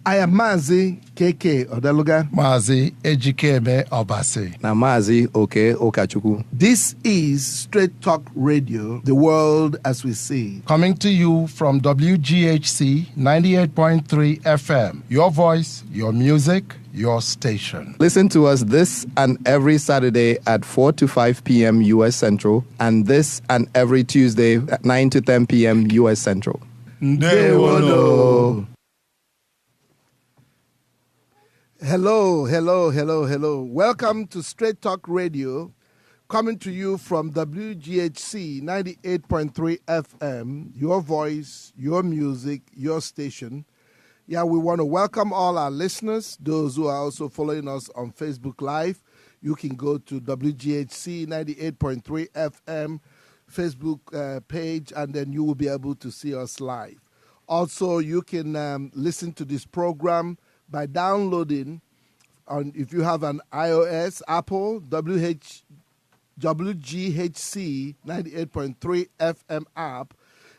I am Mazi KK Odeluga. Mazi Ejikeme Obasi. Na Mazi Oke Okachuku. This is Straight Talk Radio, the world as we see. Coming to you from WGHC 98.3 FM. Your voice, your music, your station. Listen to us this and every Saturday at 4 to 5 p.m. U.S. Central, and this and every Tuesday at 9 to 10 p.m. U.S. Central. Ndewono. Hello. Welcome to Straight Talk Radio, coming to you from WGHC 98.3 FM, your voice, your music, your station. Yeah, we want to welcome all our listeners, those who are also following us on Facebook Live. You can go to WGHC 98.3 FM Facebook page, and then you will be able to see us live. Also, you can listen to this program by downloading, if you have an iOS, Apple, WGHC 98.3 FM app,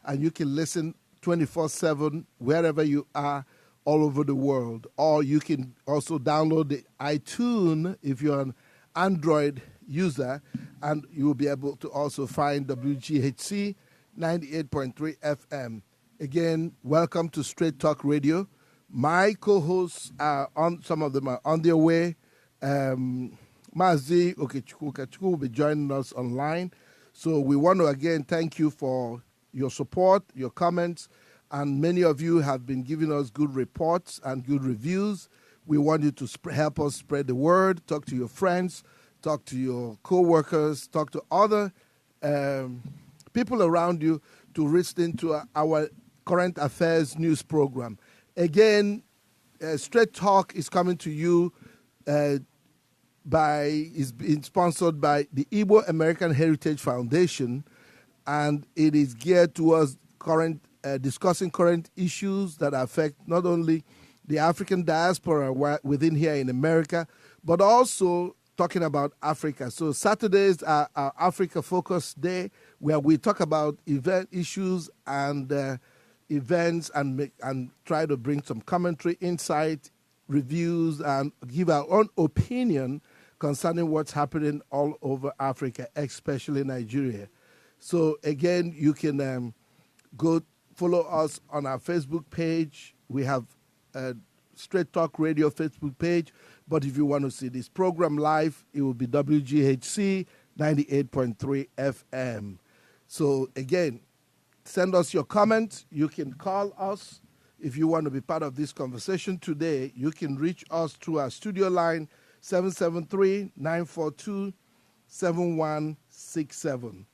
and you can listen 24/7 wherever you are all over the world. Or you can also download the iTunes if you're an Android user, and you will be able to also find WGHC 98.3 FM. Again, welcome to Straight Talk Radio. My co-hosts are on, some of them are on their way. Mazi Okechukwu will be joining us online. So we want to again thank you for your support, your comments, and many of you have been giving us good reports and good reviews. We want you to help us spread the word, talk to your friends, talk to your co-workers, talk to other people around you to listen to our current affairs news program. Again, Straight Talk is coming to you is being sponsored by the Igbo American Heritage Foundation, and it is geared towards discussing current issues that affect not only the African diaspora within here in America, but also talking about Africa. So Saturdays are our Africa Focus Day, where we talk about event issues and events and try to bring some commentary, insight, reviews, and give our own opinion concerning what's happening all over Africa, especially Nigeria. So again, you can go follow us on our Facebook page. We have a Straight Talk Radio Facebook page, but if you want to see this program live, it will be WGHC 98.3 FM. So again, send us your comments. You can call us if you want to be part of this conversation today. You can reach us through our studio line, 773-942-7167.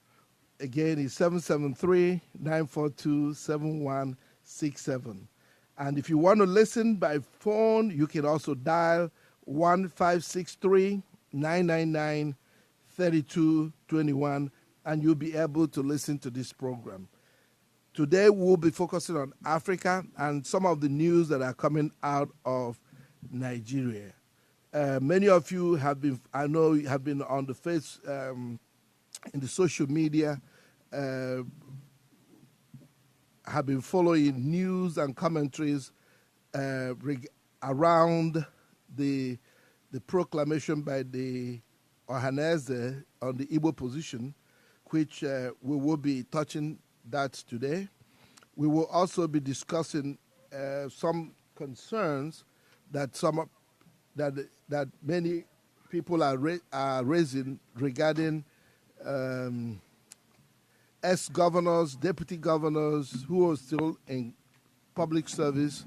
Again, it's 773-942-7167. And if you want to listen by phone, you can also dial 1-563-999-3221, and you'll be able to listen to this program. Today, we'll be focusing on Africa and some of the news that are coming out of Nigeria. Many of you have been on the in the social media, have been following news and commentaries around the proclamation by the Ohaneze on the Igbo position, which we will be touching that today. We will also be discussing some concerns that many people are raising regarding ex-governors, deputy governors who are still in public service,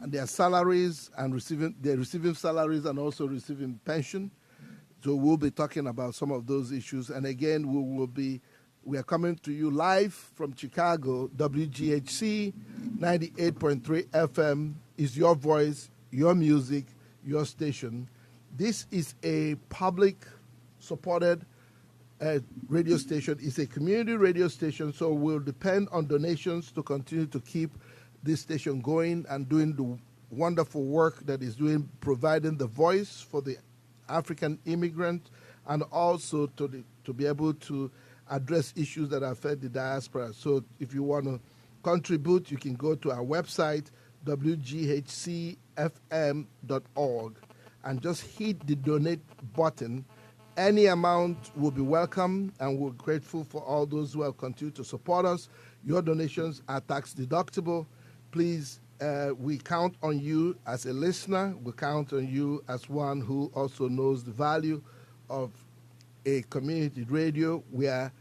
and their salaries and receiving salaries and also receiving pension. So we'll be talking about some of those issues. And again, we are coming to you live from Chicago. WGHC 98.3 FM is your voice, your music, your station. This is a public-supported radio station. It's a community radio station, so we'll depend on donations to continue to keep this station going and doing the wonderful work that is doing, providing the voice for the African immigrant, and also to be able to address issues that affect the diaspora. So if you want to contribute, you can go to our website, wghcfm.org, and just hit the donate button. Any amount will be welcome, and we're grateful for all those who have continued to support us. Your donations are tax deductible. Please, we count on you as a listener. We count on you as one who also knows the value of a community radio where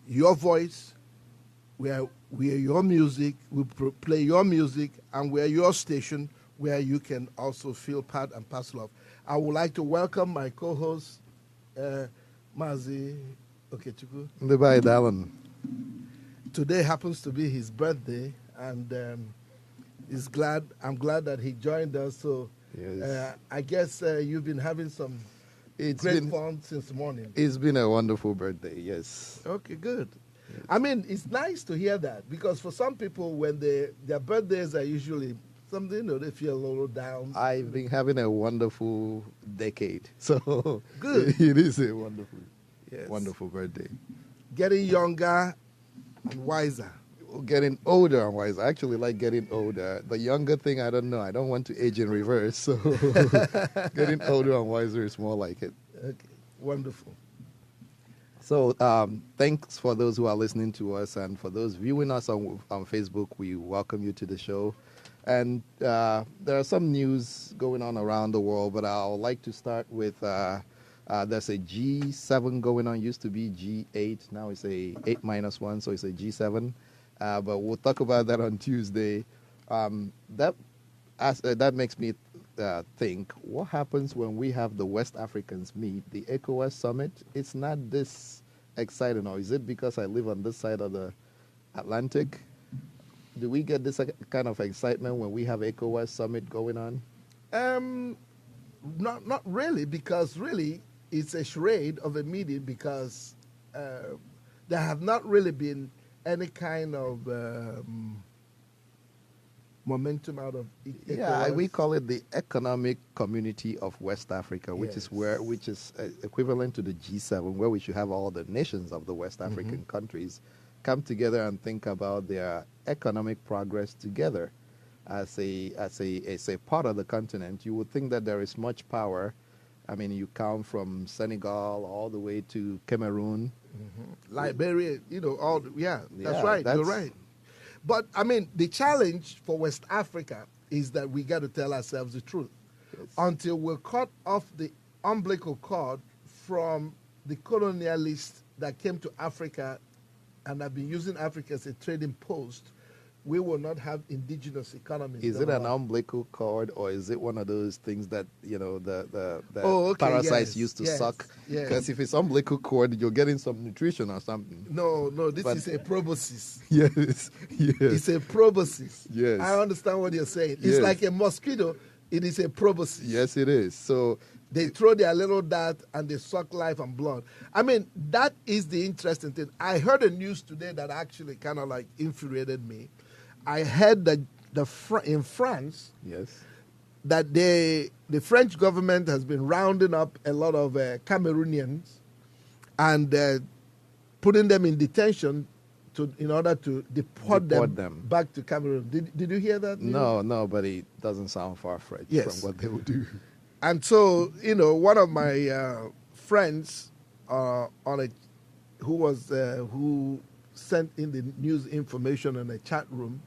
your voice, where your music, we play your music, and we're your station where you can also feel part and parcel of. I would like to welcome my co-host, Mazi Okechukwu. Goodbye, Dallin. Today happens to be his birthday, and I'm glad that he joined us. So Yes. I guess you've been having some great fun since morning. It's been a wonderful birthday, yes. Okay, good. Yes. I mean, it's nice to hear that, because for some people, when their birthdays are usually something, they feel a little down. I've been having a wonderful decade, so good. It is a wonderful birthday. Getting younger and wiser. Getting older and wiser. I actually like getting older. The younger thing, I don't know. I don't want to age in reverse, so getting older and wiser is more like it. Okay, wonderful. So thanks for those who are listening to us, and for those viewing us on Facebook, we welcome you to the show. And there are some news going on around the world, but I would like to start with there's a G7 going on. Used to be G8, now it's a 8-1, so it's a G7. But we'll talk about that on Tuesday. That makes me think, what happens when we have the West Africans meet, the ECOWAS summit? It's not this exciting, or is it because I live on this side of the Atlantic? Do we get this kind of excitement when we have ECOWAS summit going on? Not really, because really it's a charade of a meeting, because there have not really been any kind of momentum out of ECOWAS. Yeah, we call it the Economic Community of West Africa, which is equivalent to the G7, where we should have all the nations of the West African countries come together and think about their economic progress together as a part of the continent. You would think that there is much power. I mean, you count from Senegal all the way to Cameroon, Liberia. That's right. You're right. But I mean, the challenge for West Africa is that we got to tell ourselves the truth. Yes. Until we're cut off the umbilical cord from the colonialists that came to Africa and have been using Africa as a trading post, we will not have indigenous economies. Is it an umbilical cord, or is it one of those things that the parasites used to suck? Because if it's umbilical cord, you're getting some nutrition or something. No, this is a proboscis. Yes. It's a proboscis. Yes. I understand what you're saying. It's like a mosquito. It is a proboscis. Yes, it is. So they throw their little dart and they suck life and blood. I mean, that is the interesting thing. I heard a news today that actually kind of like infuriated me. I heard that in France, yes, that the French government has been rounding up a lot of Cameroonians and putting them in detention in order to deport them back to Cameroon. Did you hear that? No, but it doesn't sound far-fetched from what they will do. And so, one of my friends who sent in the news information in a chat room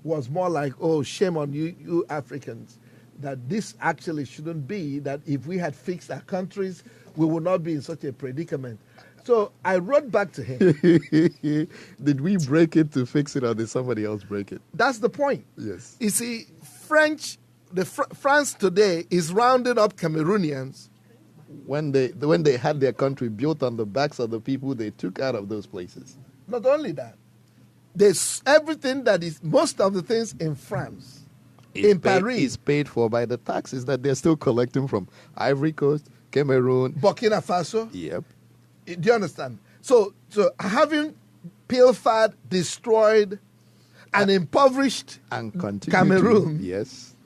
was more like, oh, shame on you Africans, that this actually shouldn't be, that if we had fixed our countries, we would not be in such a predicament. So I wrote back to him. Did we break it to fix it, or did somebody else break it? That's the point. Yes. You see, France today is rounding up Cameroonians. When they had their country built on the backs of the people they took out of those places. Not only that, there's everything that is, most of the things in France, Paris, is paid for by the taxes that they're still collecting from Ivory Coast, Cameroon, Burkina Faso. Yep. Do you understand? So having pilfered, destroyed, and impoverished Cameroon, yes,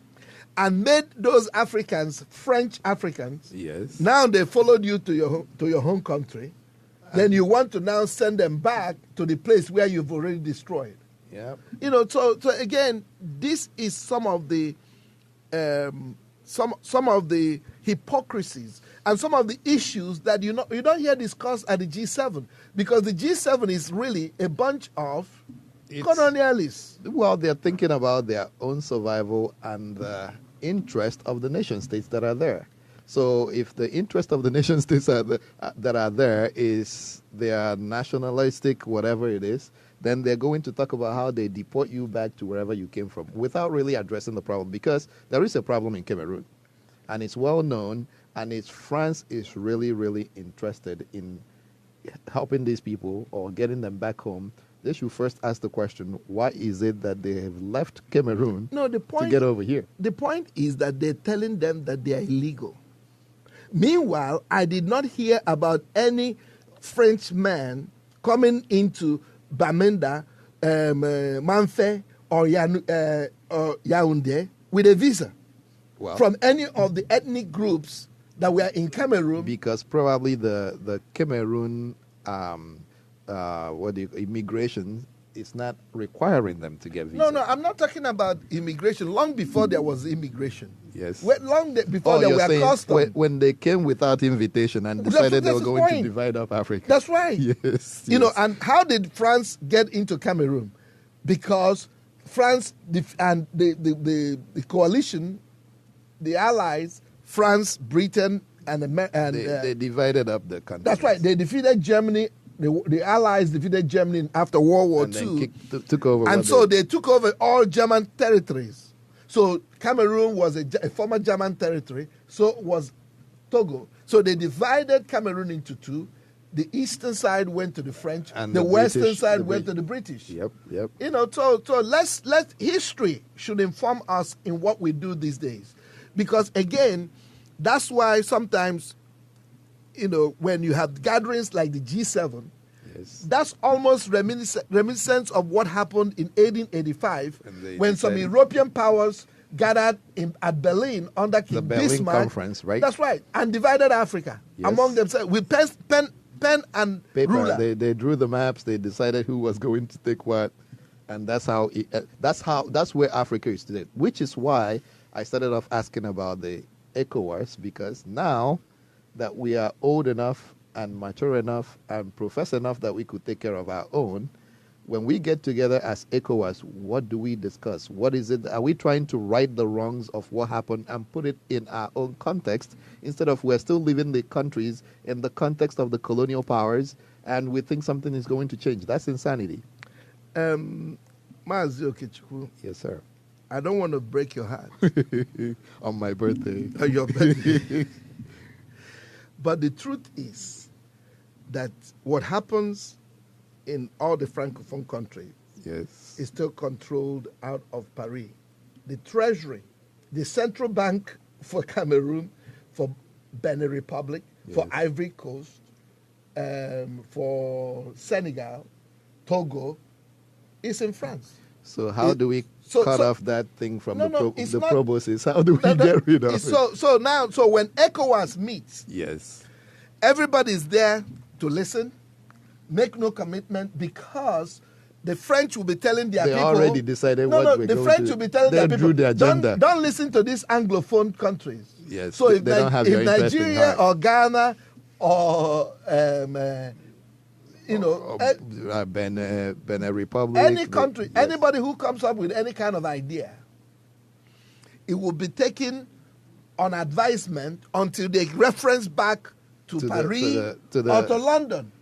and made those Africans French Africans, yes. Now they followed you to your home country. Then you want to now send them back to the place where you've already destroyed. Yeah. So again, this is some of the some of the hypocrisies and some of the issues that you don't hear discussed at the G7, because the G7 is really a bunch of colonialists. Well, they're thinking about their own survival and the interest of the nation states that are there. So if the interest of the nation states that are there is their nationalistic, whatever it is, then they're going to talk about how they deport you back to wherever you came from without really addressing the problem, because there is a problem in Cameroon, and it's well known, and France is really, really interested in helping these people or getting them back home. They should first ask the question, why is it that they have left Cameroon to get over here? The point is that they're telling them that they are illegal. Meanwhile, I did not hear about any French man coming into Bamenda, Manfé, or Yaoundé with a visa from any of the ethnic groups that were in Cameroon. Because probably the Cameroon immigration is not requiring them to get visa. No, I'm not talking about immigration. Long before there was immigration. Yes. Before there were customs. When they came without invitation and decided they were going to divide up Africa. That's right. Yes. And how did France get into Cameroon? Because France and the coalition, the allies, France, Britain, and they divided up the country. That's right. They defeated Germany. The Allies defeated Germany after World War II. Took over. And so they took over all German territories. So Cameroon was a former German territory. So was Togo. So they divided Cameroon into two. The eastern side went to the French, and the western side went to the British. Yep. So let's history should inform us in what we do these days, because again, that's why sometimes, when you have gatherings like the G7, that's almost reminiscent of what happened in 1885 when some European powers gathered at Berlin under King Bismarck. The Berlin Conference, right? That's right, and divided Africa among themselves with pen and paper. Ruler. They drew the maps. They decided who was going to take what, and that's where Africa is today. Which is why I started off asking about the ECOWAS, because now that we are old enough and mature enough and profess enough that we could take care of our own, when we get together as ECOWAS, what do we discuss? What is it? Are we trying to right the wrongs of what happened and put it in our own context, instead of we're still leaving the countries in the context of the colonial powers and we think something is going to change? That's insanity. Maazio Okechukwu. Yes, sir. I don't want to break your heart. On my birthday. On your birthday. But the truth is that what happens in all the Francophone countries is still controlled out of Paris. The Treasury, the central bank for Cameroon, for Benin Republic, for Ivory Coast, for Senegal, Togo, is in France. So how do we cut off that thing from the provosts? How do we get rid of it? So when ECOWAS meets, everybody's there to listen, make no commitment, because the French will be telling their people. They already decided what we're going to do. The French will be telling their people, their agenda. Don't listen to these Anglophone countries. Yes, so if, they don't have your interest in Nigeria heart. or Ghana or Benin Republic, any country, anybody who comes up with any kind of idea, it will be taken on advisement until they reference back to Paris or to London.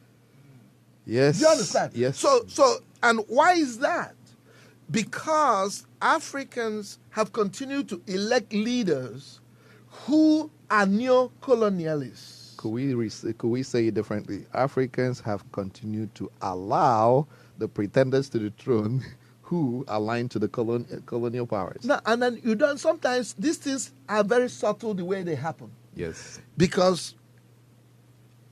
Yes. Do you understand? Yes. So, and why is that? Because Africans have continued to elect leaders who are neo-colonialists. Could we say it differently? Africans have continued to allow the pretenders to the throne who align to the colonial powers. No, and then you don't. Sometimes these things are very subtle the way they happen. Yes. Because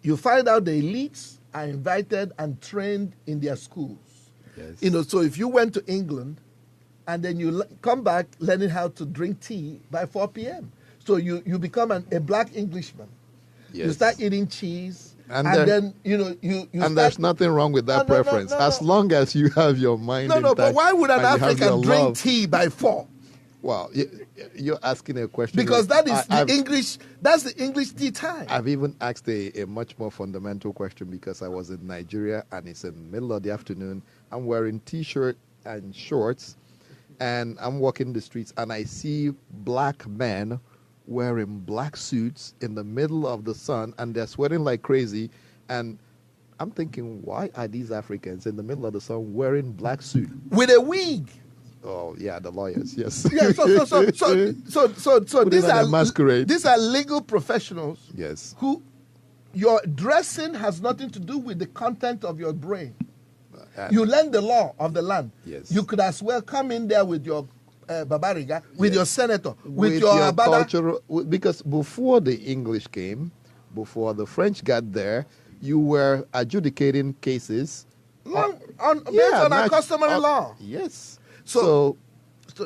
you find out the elites are invited and trained in their schools. Yes. So if you went to England and then you come back learning how to drink tea by 4 p.m. So you become a black Englishman. Yes. You start eating cheese And then you and there's nothing wrong with that preference, as long as you have your mind intact. But why would an and you have African your drink love. tea by 4? Well, you're asking a question Because that is I've- English. That's the English tea time. I've even asked a much more fundamental question because I was in Nigeria and it's in the middle of the afternoon. I'm wearing T-shirt and shorts, and I'm walking the streets, and I see black men wearing black suits in the middle of the sun, and they're sweating like crazy. And I'm thinking, why are these Africans in the middle of the sun wearing black suit? With a wig. Oh yeah, the lawyers. Yes. Yeah. So Put it on a masquerade. these are legal professionals. Yes. Who your dressing has nothing to do with the content of your brain. You learn the law of the land. Yes. You could as well come in there with your babariga, with Yes. your senator, with your abada. cultural. Because before the English came, before the French got there, you were adjudicating cases Based on our customary law. Yes. So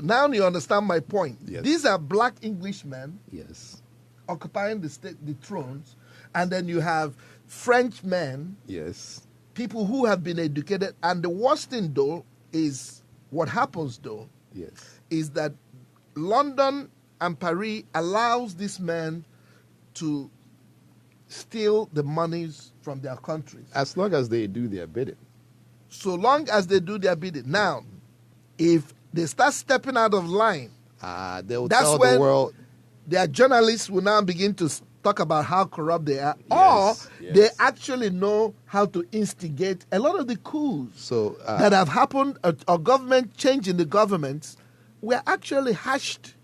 now you understand my point. Yes. These are black Englishmen Yes. occupying the thrones, and then you have French men, Yes. people who have been educated. And the worst thing, though, is what happens, though, Yes. is that London and Paris allows these men to steal the monies from their countries. As long as they do their bidding. So long as they do their bidding. Now, if they start stepping out of line, They'll that's tell when the world. their journalists will now begin to talk about how corrupt they are, Yes, or yes. they actually know how to instigate a lot of the coups So that have happened, or government change in the governments, were actually hashed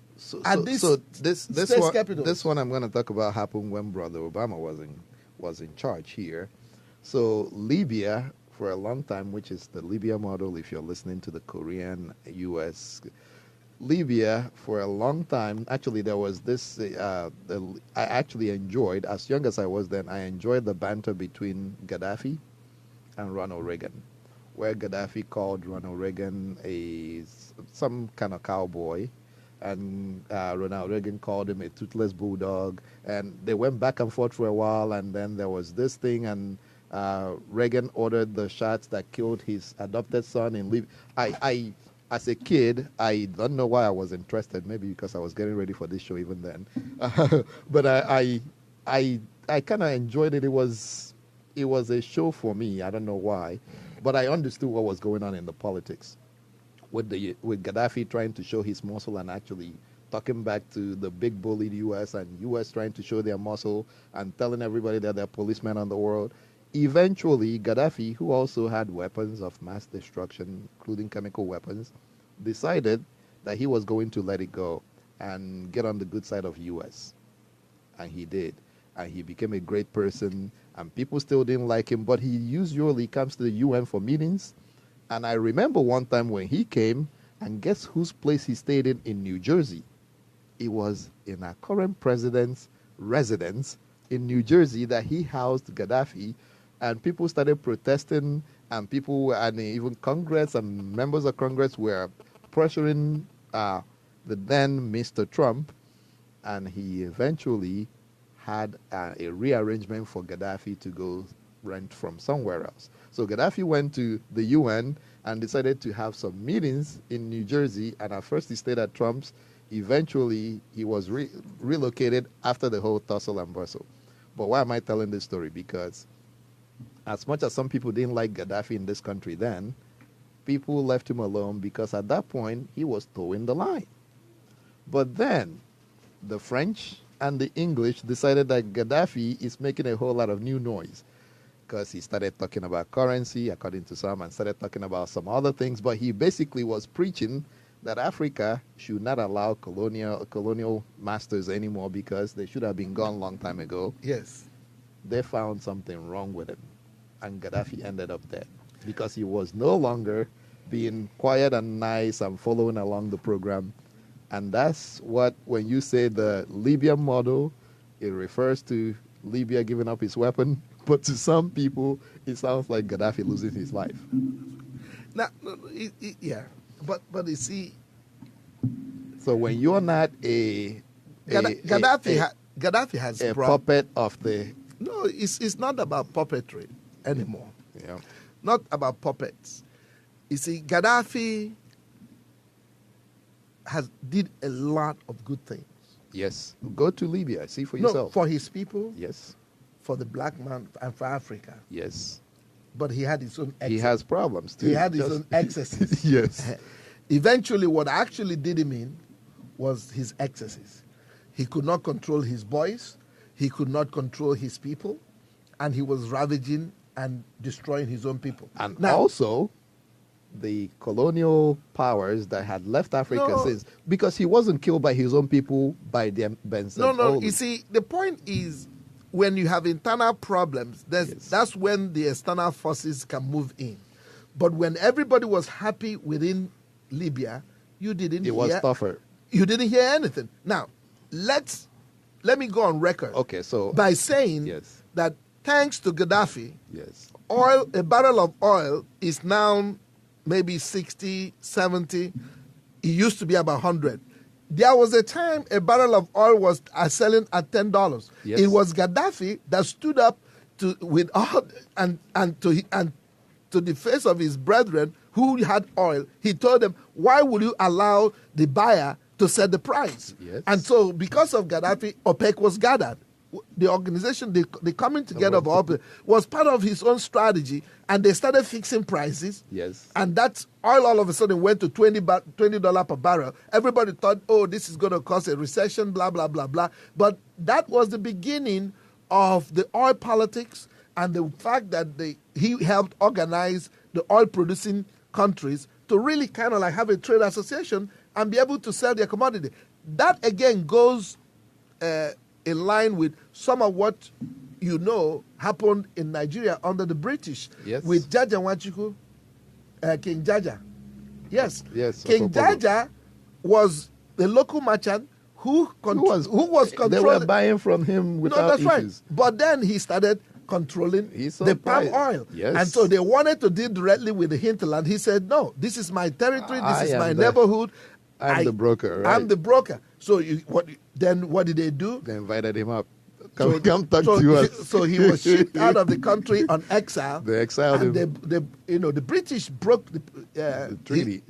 at this this space one, capital. this one I'm going to talk about happened when Brother Obama was in charge here. So Libya, for a long time, which is the Libya model, if you're listening to the Korean, U.S. Libya, for a long time, actually there was this, I actually enjoyed, as young as I was then, I enjoyed the banter between Gaddafi and Ronald Reagan, where Gaddafi called Ronald Reagan some kind of cowboy, and Ronald Reagan called him a toothless bulldog, and they went back and forth for a while, and then there was this thing, and Reagan ordered the shots that killed his adopted son in Libya. As a kid, I don't know why I was interested. Maybe because I was getting ready for this show even then. But I kind of enjoyed it. It was a show for me. I don't know why, but I understood what was going on in the politics with Gaddafi trying to show his muscle and actually talking back to the big bullied U.S. and U.S. trying to show their muscle and telling everybody that they're policemen on the world. Eventually, Gaddafi, who also had weapons of mass destruction, including chemical weapons, decided that he was going to let it go and get on the good side of U.S. And he did. And he became a great person, and people still didn't like him, but he usually comes to the UN for meetings. And I remember one time when he came, and guess whose place he stayed in New Jersey? It was in our current president's residence in New Jersey that he housed Gaddafi. And people started protesting, and even Congress and members of Congress were pressuring the then Mr. Trump, and he eventually had a rearrangement for Gaddafi to go rent from somewhere else. So Gaddafi went to the UN and decided to have some meetings in New Jersey, and at first he stayed at Trump's. Eventually, he was relocated after the whole tussle and bustle. But why am I telling this story? Because as much as some people didn't like Gaddafi in this country then, people left him alone because at that point, he was towing the line. But then, the French and the English decided that Gaddafi is making a whole lot of new noise because he started talking about currency, according to some, and started talking about some other things. But he basically was preaching that Africa should not allow colonial masters anymore because they should have been gone a long time ago. Yes. They found something wrong with him, and Gaddafi ended up dead because he was no longer being quiet and nice and following along the program. And that's what, when you say the Libyan model, it refers to Libya giving up his weapon, but to some people, it sounds like Gaddafi losing his life. Now, yeah, but you see, so when you're not Gaddafi has a puppet of the No, it's not about puppetry anymore. Yeah. Not about puppets. You see, Gaddafi did a lot of good things. Yes. Go to Libya. See for No, yourself. for his people, Yes. for the black man, and for Africa. Yes. But he had his own excesses. He has problems too. He had his Just- own excesses. Yes. Eventually, what actually did him in was his excesses. He could not control his boys. He could not control his people. And he was ravaging and destroying his own people. And Now, also, the colonial powers that had left Africa No. since, because he wasn't killed by his own people, by them Benson. no. You see, the point is, when you have internal problems, Yes. that's when the external forces can move in. But when everybody was happy within Libya, you didn't It was tougher. You didn't hear anything. Now, let me go on record Okay, so by saying yes, that thanks to Gaddafi, yes, a barrel of oil is now maybe 60, 70. It used to be about 100. There was a time a barrel of oil was selling at $10. Yes. It was Gaddafi that stood up to the face of his brethren who had oil. He told them, "Why will you allow the buyer to set the price?" Yes. And so, because of Gaddafi, OPEC was gathered. The organization, the coming together of OPEC, was part of his own strategy, and they started fixing prices. yes. And that oil all of a sudden went to $20 per barrel. Everybody thought, oh, this is going to cause a recession, blah, blah, blah, blah. But that was the beginning of the oil politics and the fact that he helped organize the oil-producing countries to really kind of like have a trade association and be able to sell their commodity. That, again, goes in line with some of what happened in Nigeria under the British. Yes. With Jaja Nwachukwu, King Jaja. Yes. Yes, King Osopolo. Jaja was the local merchant who was controlling. They were buying from him without No, that's right. issues. But then he started controlling He saw the palm price. oil. Yes. And so they wanted to deal directly with the hinterland. He said, no, this is my territory. This I is am my the- neighborhood. I'm the broker, right? I'm the broker. So what did they do? They invited him up. Come talk so, to us. So he was shipped out of the country on exile. They exiled and him. the British broke The treaty,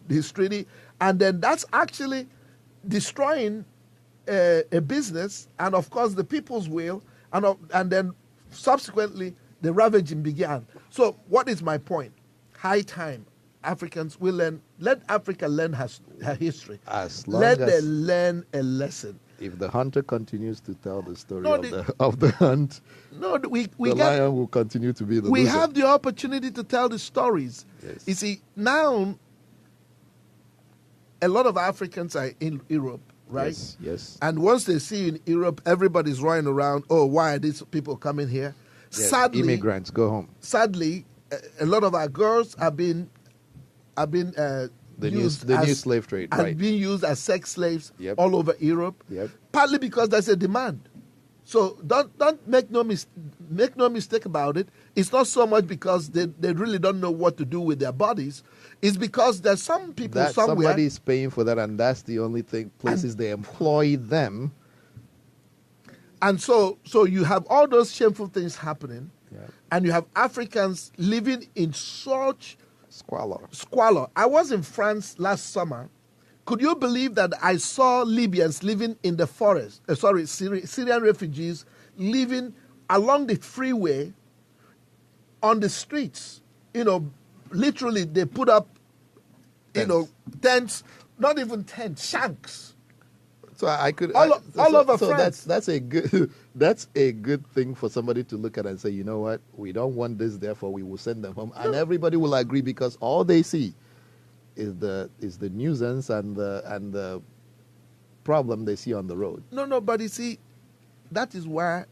his treaty, and then that's actually destroying a business, and of course the people's will, and then subsequently the ravaging began. So what is my point? High time Africans will learn. Let Africa learn her history. As long Let as- them learn a lesson. If the hunter continues to tell the story No, of the hunt, No, we the lion will continue to be the we loser. have the opportunity to tell the stories. Yes. You see, now a lot of Africans are in Europe, right? Yes, yes. And once they see you in Europe, everybody's running around. Oh, why are these people coming here? Yes, Sadly, immigrants go home. sadly, a lot of our girls have been The used new slave trade, and right? being used as sex slaves Yep. all over Europe. Yep. Partly because there's a demand. So don't make no mistake about it. It's not so much because they really don't know what to do with their bodies. It's because there's some people That somewhere. somebody is paying for that, and that's the only places they employ them. And so you have all those shameful things happening, Yeah. and you have Africans living in such Squalor. I was in France last summer. Could you believe that I saw Libyans living in the forest? Syrian refugees living along the freeway, on the streets. Literally they put up, tents, not even tents, shanks. So I could All over so France. that's a good thing for somebody to look at and say, you know what, we don't want this, therefore we will send them home, and everybody will agree because all they see is the nuisance and the problem they see on the road. No, but you see, that is why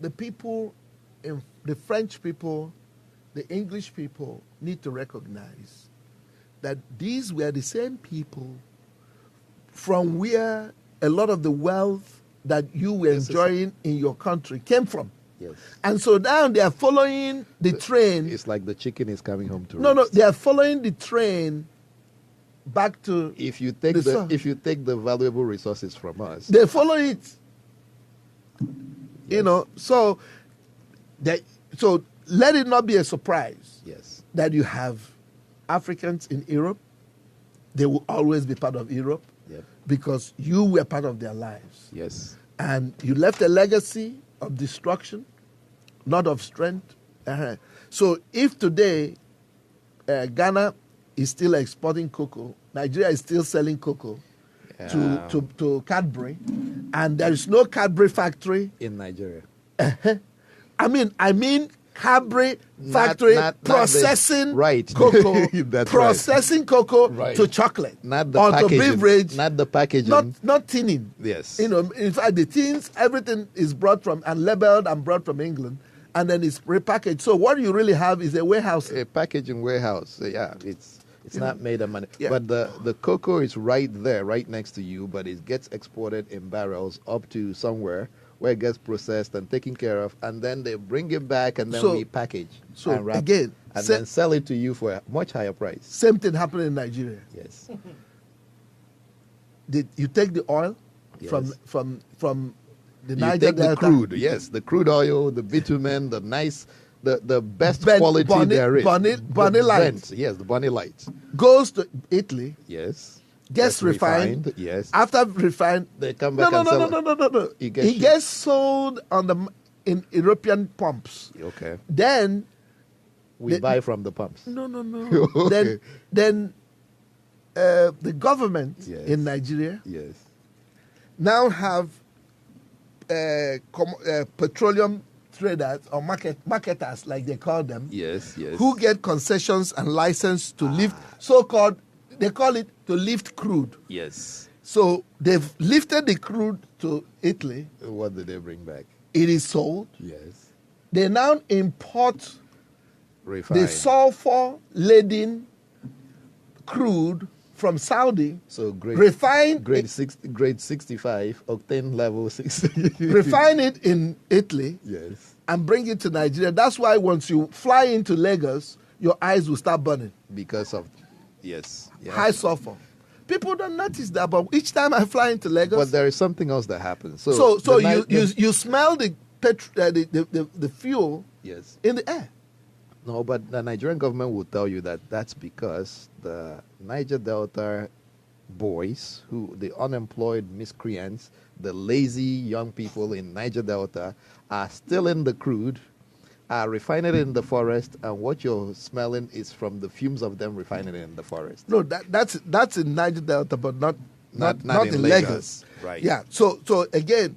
the people, the French people, the English people need to recognize that these were the same people from where a lot of the wealth that you were enjoying in your country came from. Yes. And so now they are following the train. It's like the chicken is coming home to No, roost. they are following the train back to. If you take the sun. if you take the valuable resources from us, They follow it. So So let it not be a surprise Yes. that you have Africans in Europe. They will always be part of Europe Yep. because you were part of their lives. Yes. And you left a legacy of destruction, not of strength. So if today Ghana is still exporting cocoa, Nigeria is still selling cocoa to Cadbury, and there is no Cadbury factory In Nigeria. I mean Cadbury factory not processing the, right. cocoa, That's processing cocoa Right. to chocolate, Not the or packaging. to beverage, Not the packaging. not tinning. Yes. In fact, the tins, everything is brought from and labeled and brought from England, and then it's repackaged. So what you really have is a warehouse. A packaging warehouse. Yeah, it's not made of money. Yeah. But the cocoa is right there, right next to you, but it gets exported in barrels up to somewhere where it gets processed and taken care of, and then they bring it back and then we package and wrap again, and then sell it to you for a much higher price. Same thing happened in Nigeria. Yes. You take the oil Yes. from the You Niger take the Delta, crude, yes, the crude oil, the bitumen, the nice, the best Ben- quality Bonny- there is. Bonny- The Bonny Light. Brent, yes, the Bonny Light. goes to Italy, Yes. gets refined. Yes. After refined, They come back and sell it. no. It It gets shipped. gets sold in European pumps. Okay. Then We buy from the pumps. no. Okay. Then the government Yes. in Nigeria Yes. now have petroleum traders or marketers, like they call them, Yes. Yes. who get concessions and license to lift so-called, they call it to lift crude. Yes. So they've lifted the crude to Italy. What did they bring back? It is sold. Yes. They now import Refined. the sulfur-laden crude from Saudi, So grade refine grade 65 octane level 6. refine it in Italy, Yes. and bring it to Nigeria. That's why once you fly into Lagos, your eyes will start burning. Because of yes. Yeah. High sulfur. People don't notice that, but each time I fly into Lagos, But there is something else that happens. so the you smell the fuel yes. in the air. No, but the Nigerian government will tell you that that's because the Niger Delta boys, the unemployed miscreants, the lazy young people in Niger Delta, are still in the crude, are refining it in the forest, and what you're smelling is from the fumes of them refining it in the forest. No, that's in Niger Delta, but not in Lagos. Lagos. Right. Yeah. So again,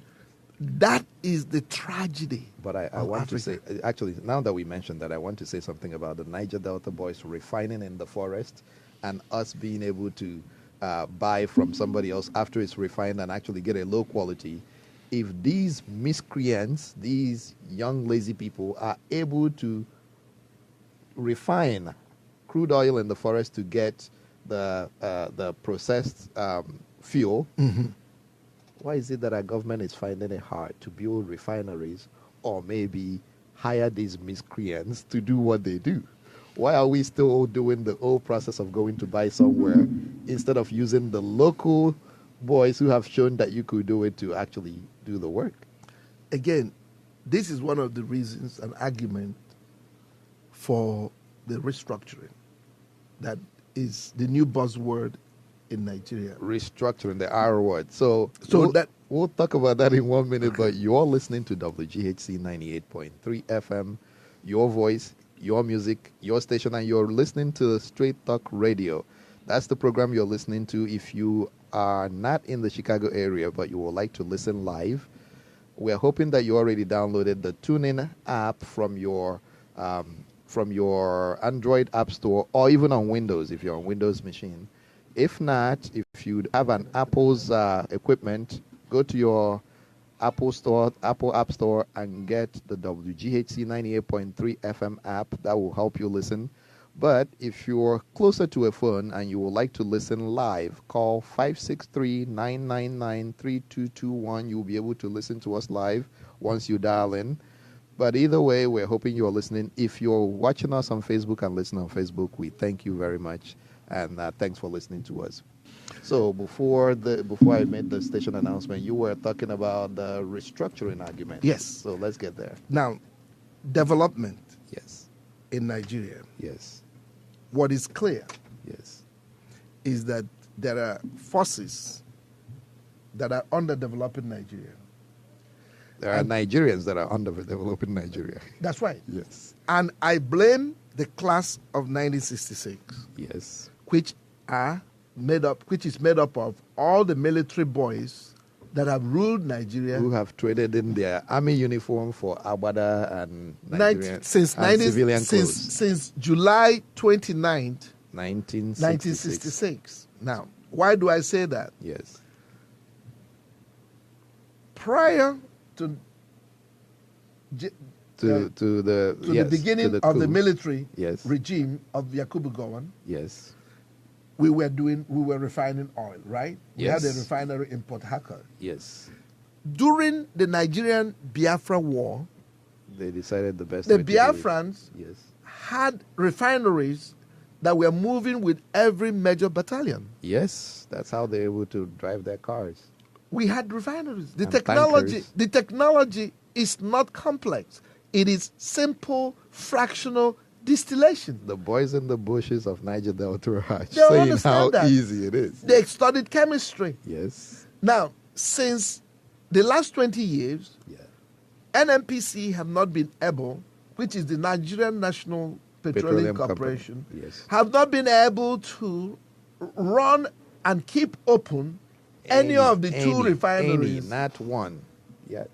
that is the tragedy. But I of want Africa. to say, actually, now that we mentioned that, I want to say something about the Niger Delta boys refining in the forest and us being able to buy from somebody else after it's refined and actually get a low quality. If these miscreants, these young lazy people, are able to refine crude oil in the forest to get the processed fuel, why is it that our government is finding it hard to build refineries or maybe hire these miscreants to do what they do? Why are we still doing the old process of going to buy somewhere instead of using the local boys who have shown that you could do it to actually do the work? Again, this is one of the reasons, an argument for the restructuring that is the new buzzword in Nigeria. Restructuring, the R word. So we'll talk about that in 1 minute, but you're listening to WGHC 98.3 FM, your voice, your music, your station, and you're listening to Straight Talk Radio. That's the program you're listening to. If you are not in the Chicago area, but you would like to listen live, we're hoping that you already downloaded the TuneIn app from your Android app store, or even on Windows if you're on Windows machine. If not, if you have an Apple's equipment, go to your Apple App Store, and get the WGHC 98.3 FM app. That will help you listen. But if you're closer to a phone and you would like to listen live, call 563-999-3221. You'll be able to listen to us live once you dial in. But either way, we're hoping you're listening. If you're watching us on Facebook and listening on Facebook, we thank you very much. And thanks for listening to us. So before I made the station announcement, you were talking about the restructuring argument. Yes. So let's get there. Now, development Yes. in Nigeria, Yes. what is clear Yes. is that there are forces that are underdeveloped in Nigeria. There are Nigerians that are underdeveloped in Nigeria. That's right. Yes. And I blame the class of 1966, Yes. which is made up of all the military boys that have ruled Nigeria Who have traded in their army uniform for Agbada and Nigerian civilian clothes. Since July 29th, 1966. 1966. Now, why do I say that? Yes. Prior to the beginning of the coup. military Yes. regime of Yakubu Gowon, Yes. we were refining oil, right? We had a Yes. refinery in Port Harcourt. Yes. During the Nigerian Biafra War, They decided the best the way to do it. Biafrans Yes. had refineries that were moving with every major battalion. Yes. That's how they're able to drive their cars. We had refineries. The And technology is not complex. It is simple fractional distillation. The boys in the bushes of Niger Delta are They saying understand how that. easy it is. They studied chemistry. Yes. Now, since the last 20 years, Yeah. NNPC have not been able, which is the Nigerian National Petroleum Corporation, Company. Yes. have not been able to run and keep open any of the two refineries. Not one. Yeah.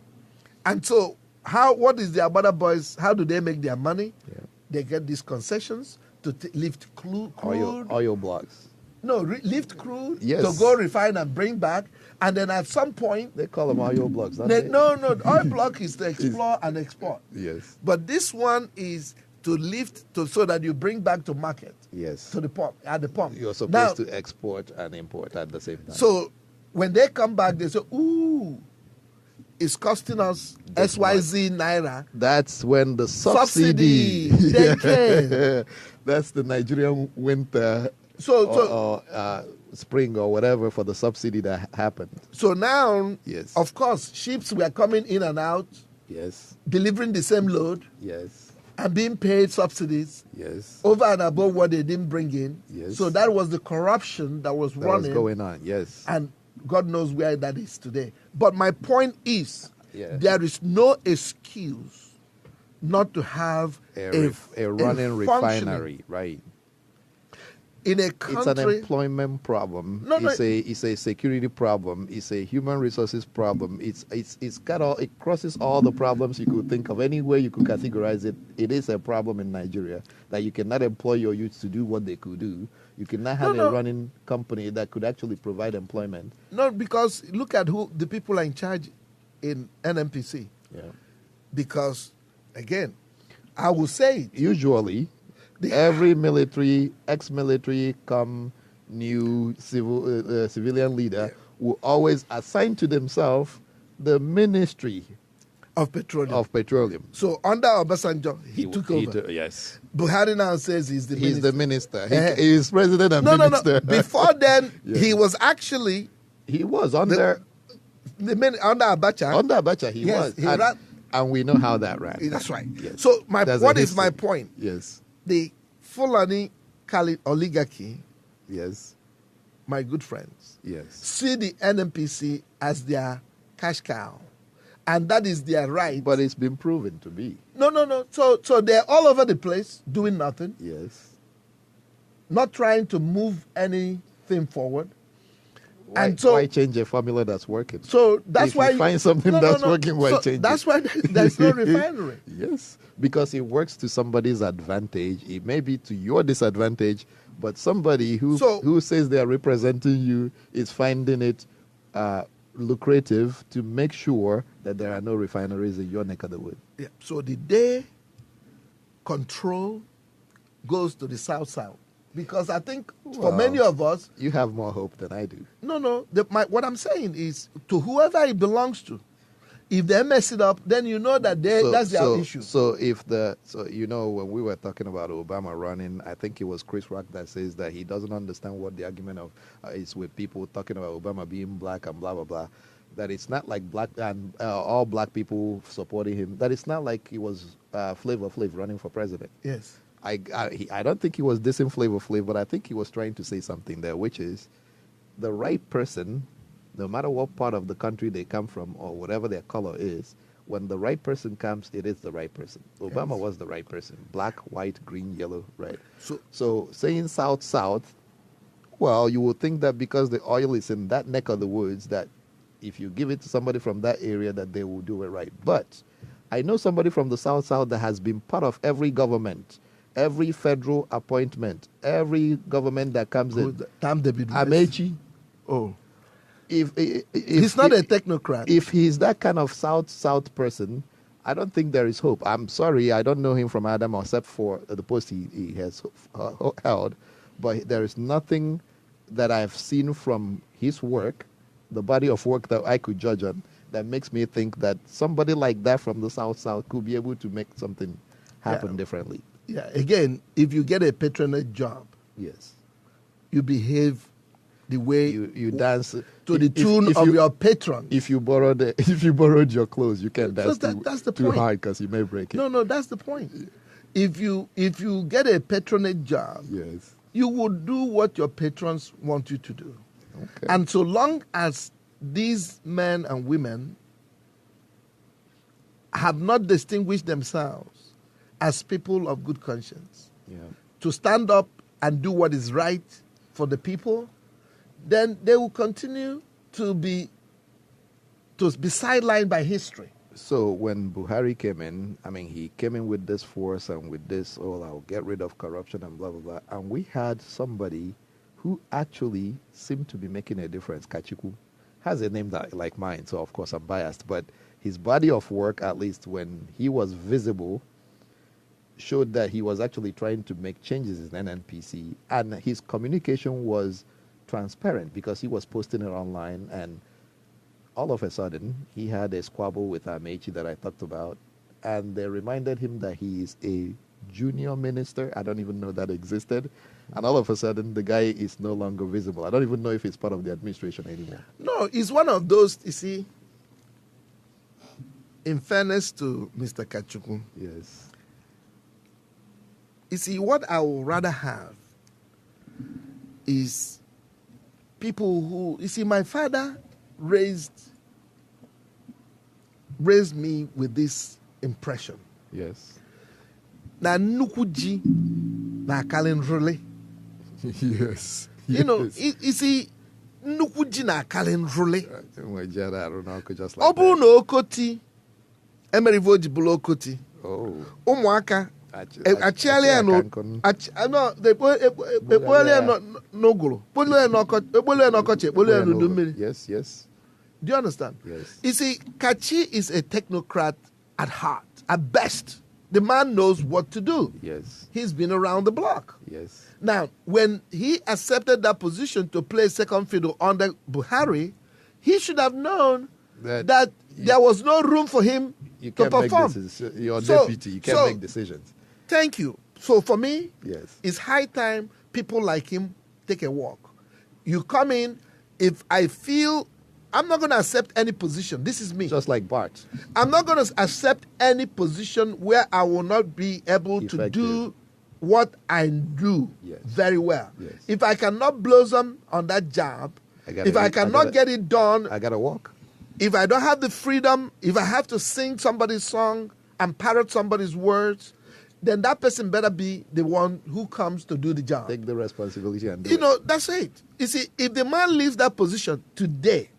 And so, what is the Agbada boys, how do they make their money? Yeah. They get these concessions to lift crude. Oil blocks. No, lift crude Yes. to go refine and bring back. And then at some point, They call them oil blocks, don't they? no, oil block is to explore and export. Yes. But this one is to lift so that you bring back to market, Yes. to the pump, at the pump. You're supposed Now, to export and import at the same time. So when they come back, they say, ooh, it's costing us This XYZ Naira. That's when the subsidy. They came. That's the Nigerian winter or spring or whatever for the subsidy that happened. So now, Yes. of course, ships were coming in and out, Yes. delivering the same load, Yes. and being paid subsidies Yes. over and above what they didn't bring in. Yes. So that was the corruption that was That running. was going on. Yes. And God knows where that is today. But my point is, Yeah. there is no excuse not to have a running functioning- refinery, right? in a It's an country. employment problem. No, no. It's a security problem. It's a human resources problem. It crosses all the problems you could think of. Any way you could categorize it, it is a problem in Nigeria that you cannot employ your youth to do what they could do. You cannot have No. a running company that could actually provide employment. No, because look at who the people are in charge in NNPC. Yeah. Because, again, I will say it. Usually, every ex-military new civilian leader will always assign to themselves the ministry Of petroleum. So under Obasanjo, he took over. Yes. Buhari now says he's the He's minister. the minister. He is president and No. minister. Before then, Yeah. he was actually He was under under Abacha. under Abacha. He Yes, was. he and, ran- and we know how that ran. That's right. Yes. So There's a what is my history. point? Yes. The Fulani Khalid oligarchy, Yes. my good friends, Yes. see the NNPC as their cash cow. And that is their right. But it's been proven to be. No. So they're all over the place doing nothing, Yes. not trying to move anything forward. Why, And so- why change a formula that's working? So that's If why you find something that's working, why So change that's it? why there's no refinery. Yes, because it works to somebody's advantage. It may be to your disadvantage, but somebody who says they are representing you is finding it lucrative to make sure that there are no refineries in your neck of the wood. Yeah. So the day control goes to the south, because I think for Well, many of us, You have more hope than I do. no. What I'm saying is to whoever it belongs to. If they mess it up, then you know that that's their issue. So when we were talking about Obama running, I think it was Chris Rock that says that he doesn't understand what the argument of is with people talking about Obama being black and blah blah blah. That it's not like black and all black people supporting him. That it's not like he was Flavor Flav running for president. Yes. I don't think he was dissing Flavor Flav, but I think he was trying to say something there, which is the right person, no matter what part of the country they come from or whatever their color is, when the right person comes, it is the right person. Obama was the right person. Black, white, green, yellow, red. So saying South, well, you would think that because the oil is in that neck of the woods, that if you give it to somebody from that area, that they will do it right. But I know somebody from the South that has been part of every government, every federal appointment, every government that comes in. Amechi. Oh. If he's not a technocrat. If he's that kind of South person, I don't think there is hope. I'm sorry, I don't know him from Adam except for the post he has held. But there is nothing that I've seen from his work, the body of work that I could judge on, that makes me think that somebody like that from the South could be able to make something happen differently. Yeah, again, if you get a patronage job, yes, you behave the way you dance to the tune of your patron. If you borrowed your clothes, you can't dance that's the too point. hard because you may break it. No, that's the point. If you get a patronage job, yes, you will do what your patrons want you to do. Okay. And so long as these men and women have not distinguished themselves as people of good conscience, to stand up and do what is right for the people, then they will continue to be sidelined by history. So when Buhari came in, I mean, he came in with this force and with this, I'll get rid of corruption and blah, blah, blah. And we had somebody who actually seemed to be making a difference. Kachiku has a name that like mine, so of course I'm biased. But his body of work, at least when he was visible, showed that he was actually trying to make changes in NNPC. And his communication was transparent because he was posting it online, and all of a sudden he had a squabble with Amechi that I talked about, and they reminded him that he is a junior minister. I don't even know that existed, and all of a sudden the guy is no longer visible. I don't even know if he's part of the administration anymore. No, he's one of those, you see, in fairness to Mr. Kachukwu. Yes. You see, what I would rather have is people who, you see, my father raised me with this impression. Yes. Na nnukwu ji na akali nrule. Yes. You know, you see, nnukwu ji na akali nrule. Just like Ọ bụrụ na okoti emerivo ji bụrụ okoti. Oh. Ụmụaka achịala ya ekpolu ya n'ụgụrụ, ekpolu ya n'ọkọchị, ekpolu ya n'udu mmiri. Yes, yes. Do you understand? Yes. You see, Kachi is a technocrat at heart. At best, the man knows what to do. Yes. He's been around the block. Yes. Now, when he accepted that position to play second fiddle under Buhari, he should have known that there was no room for him to perform. You're deputy. You can't make decisions. Thank you. So for me, yes, it's high time people like him take a walk. You come in, if I feel I'm not going to accept any position. This is me. Just like Bart. I'm not going to accept any position where I will not be able to do what I do very well. Yes. If I cannot blossom on that job, if I cannot get it done, I got to walk. If I don't have the freedom, if I have to sing somebody's song and parrot somebody's words, then that person better be the one who comes to do the job. Take the responsibility and do it. That's it. You see, if the man leaves that position today,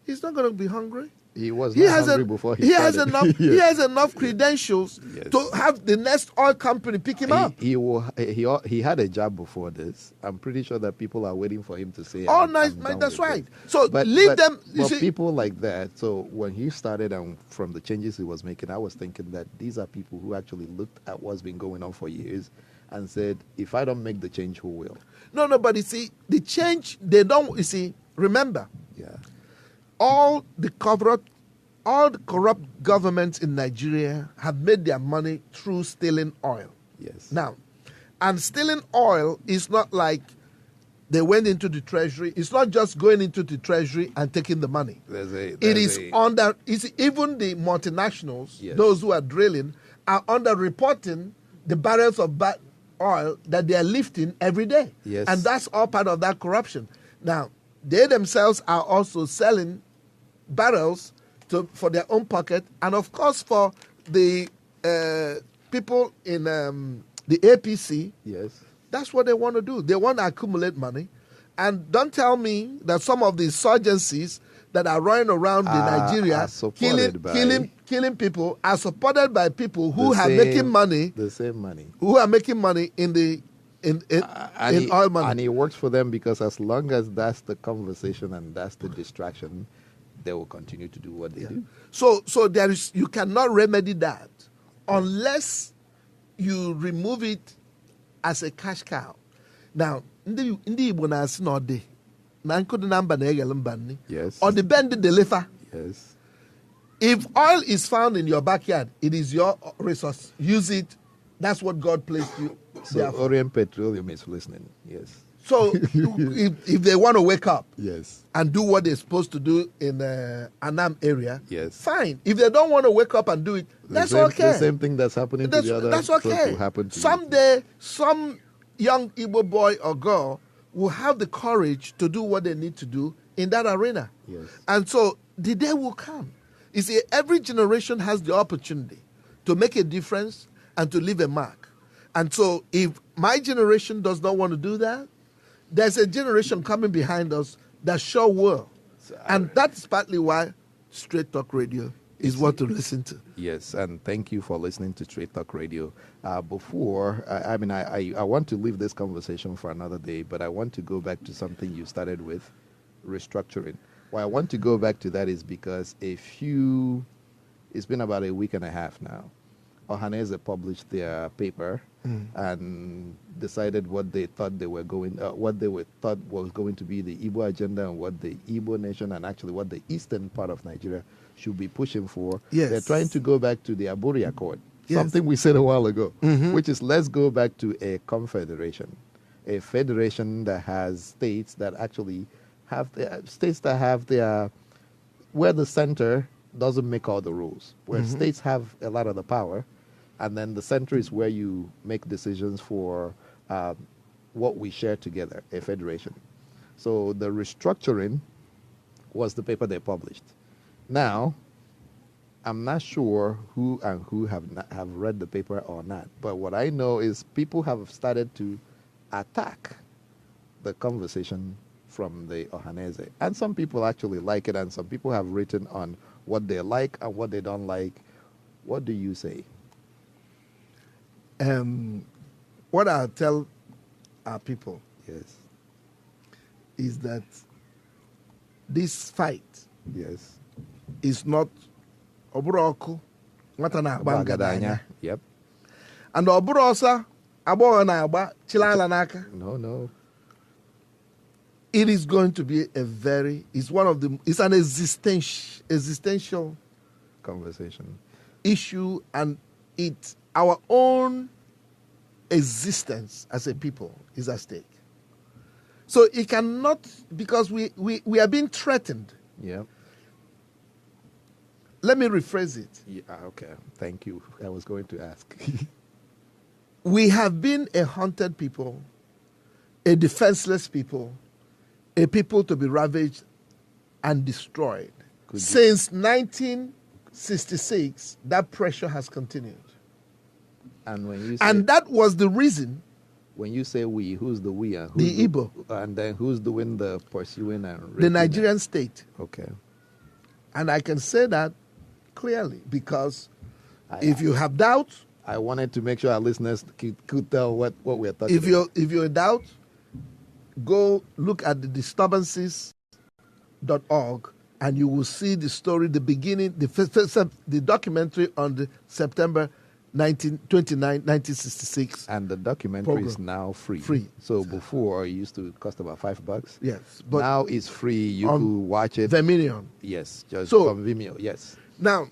he's not going to be hungry. He was not hungry before he started. He has enough credentials to have the next oil company pick him up. He had a job before this. I'm pretty sure that people are waiting for him to say, "Oh, nice, that's right." So leave them. But people like that. So when he started and from the changes he was making, I was thinking that these are people who actually looked at what's been going on for years and said, "If I don't make the change, who will?" No, but you see, the change they don't. You see, remember. Yeah. All the corrupt governments in Nigeria have made their money through stealing oil. Yes. Now, and stealing oil is not like They went into the treasury. It's not just going into the treasury and taking the money. It's even the multinationals, Yes. those who are drilling, are under-reporting the barrels of oil that they are lifting every day. Yes. And that's all part of that corruption. Now, they themselves are also selling barrels for their own pocket, and of course for the people in the APC. Yes. That's what they want to do. They want to accumulate money. And don't tell me that some of the insurgencies that are running around in Nigeria, killing people, are supported by people who are making money. The same money. Who are making money in oil money. And it works for them because as long as that's the conversation and that's the distraction, they will continue to do what they do. So you cannot remedy that unless you remove it as a cash cow. Now, ndị Igbo na-asị na ọ dị na nkụdị na mba na-eghele mba nni. Yes. Or the bend deliver. Yes. If oil is found in your backyard, it is your resource. Use it. That's what God placed you. So Orient Petroleum is listening. Yes. So if they want to wake up, yes, and do what they're supposed to do in Anam area, yes, fine. If they don't want to wake up and do it, that's okay. The same thing that's happening to the other. That's okay. Will happen to someday. Some young Igbo boy or girl will have the courage to do what they need to do in that arena. Yes. And so the day will come. You see, every generation has the opportunity to make a difference and to leave a mark. And so if my generation does not want to do that, there's a generation coming behind us that sure will. And that's partly why Straight Talk Radio is what to listen to. Yes, and thank you for listening to Straight Talk Radio. I want to leave this conversation for another day, but I want to go back to something you started with, restructuring. Why I want to go back to that is because it's been about a week and a half now. Ohaneze published their paper and decided what they thought thought was going to be the Igbo agenda and what the Igbo nation and actually what the eastern part of Nigeria should be pushing for. Yes. They're trying to go back to the Aburi Accord, yes, something we said a while ago, which is let's go back to a confederation, a federation that has states that actually have where the center doesn't make all the rules, where states have a lot of the power. And then the center is where you make decisions for what we share together, a federation. So the restructuring was the paper they published. Now, I'm not sure who have read the paper or not. But what I know is people have started to attack the conversation from the Ohaneze. And some people actually like it, and some people have written on what they like and what they don't like. What do you say? What I'll tell our people, yes, is that this fight, yes, is not oburoku nwata na-agba ngadanya. Yep. And oburosa agbogho na-agba chilala n'aka. No. It is going to be it's an existential conversation issue, and our own existence as a people is at stake. So it cannot, because we are being threatened. Yeah. Let me rephrase it. Yeah, okay. Thank you. I was going to ask. We have been a hunted people, a defenseless people, a people to be ravaged and destroyed. Since 1966, that pressure has continued. And when you that was the reason. When you say we, who's the we? And The Igbo. And then who's doing the pursuing and the Nigerian state. Okay. And I can say that clearly because if you have doubts, I wanted to make sure our listeners could tell what we're talking about. If you're in doubt, go look at the disturbances.org and you will see the story, the beginning, the documentary on the September 29, 1966. And the documentary is now free. So before, it used to cost about $5. Yes. But now it's free. You could watch it. Vimeo. Yes. Just from Vimeo. Yes. Now,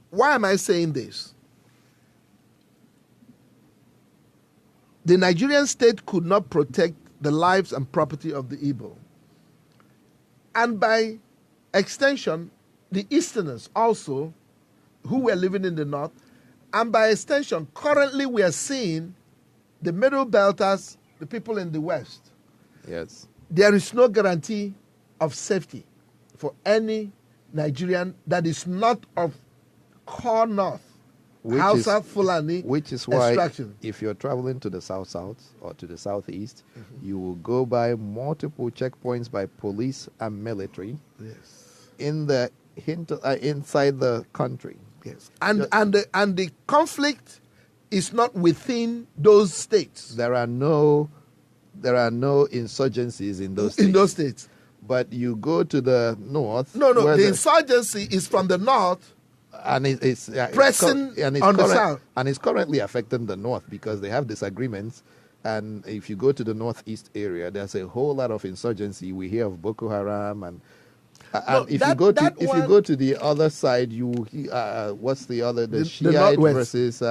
why am I saying this? The Nigerian state could not protect the lives and property of the Igbo. And by extension, the Easterners also, who were living in the North, and by extension, currently we are seeing the Middle Belters, the people in the West. Yes. There is no guarantee of safety for any Nigerian that is not of core North, Hausa, Fulani, which is why extraction. If you're traveling to the South or to the Southeast, you will go by multiple checkpoints by police and military in the inside the country. Yes, and the conflict is not within those states. There are no insurgencies in those states. In those states. But you go to the north. No, the insurgency is from the north. And it's pressing on the south. And it's currently affecting the north because they have disagreements. And if you go to the northeast area, there's a whole lot of insurgency. We hear of Boko Haram and if you go to the other side, what's the other? The Shiite versus.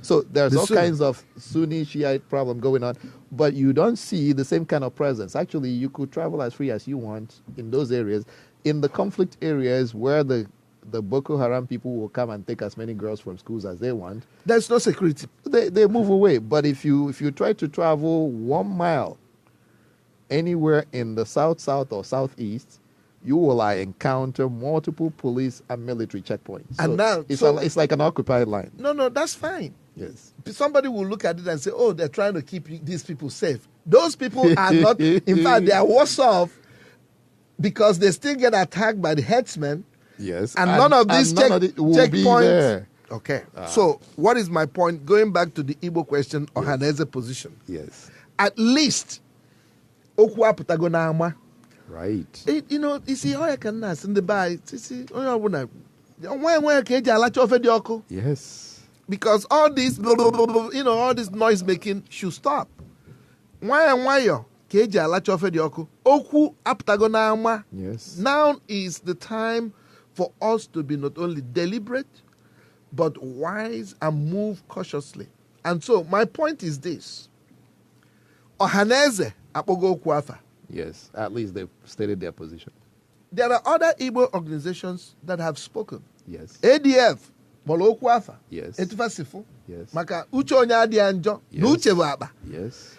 So there's all kinds of Sunni Shiite problem going on, but you don't see the same kind of presence. Actually, you could travel as free as you want in those areas. In the conflict areas where the Boko Haram people will come and take as many girls from schools as they want, there's no security. They move away. But if you try to travel 1 mile anywhere in the south or southeast, you will encounter multiple police and military checkpoints. And now it's like an occupied line. No, that's fine. Yes. Somebody will look at it and say, "Oh, they're trying to keep these people safe." Those people are not. In fact, they are worse off because they still get attacked by the headsmen. Yes. And none of these checkpoints. Okay. So, what is my point? Going back to the Igbo question or Haneze position. Yes. At least, Okwa Patagonama. Right. You see, how I can ask in the buy. Yes. Because all this, all this noise making should stop. Yes. Now is the time for us to be not only deliberate, but wise and move cautiously. And so my point is this. Ohaneze Apogo Kwafa. Yes, at least they've stated their position. There are other Igbo organizations that have spoken. Yes. ADF, Bolo Kwafa. Yes. Etufasifu. Yes. Maka Uchonya Dianjo. Nuchewaba. Yes.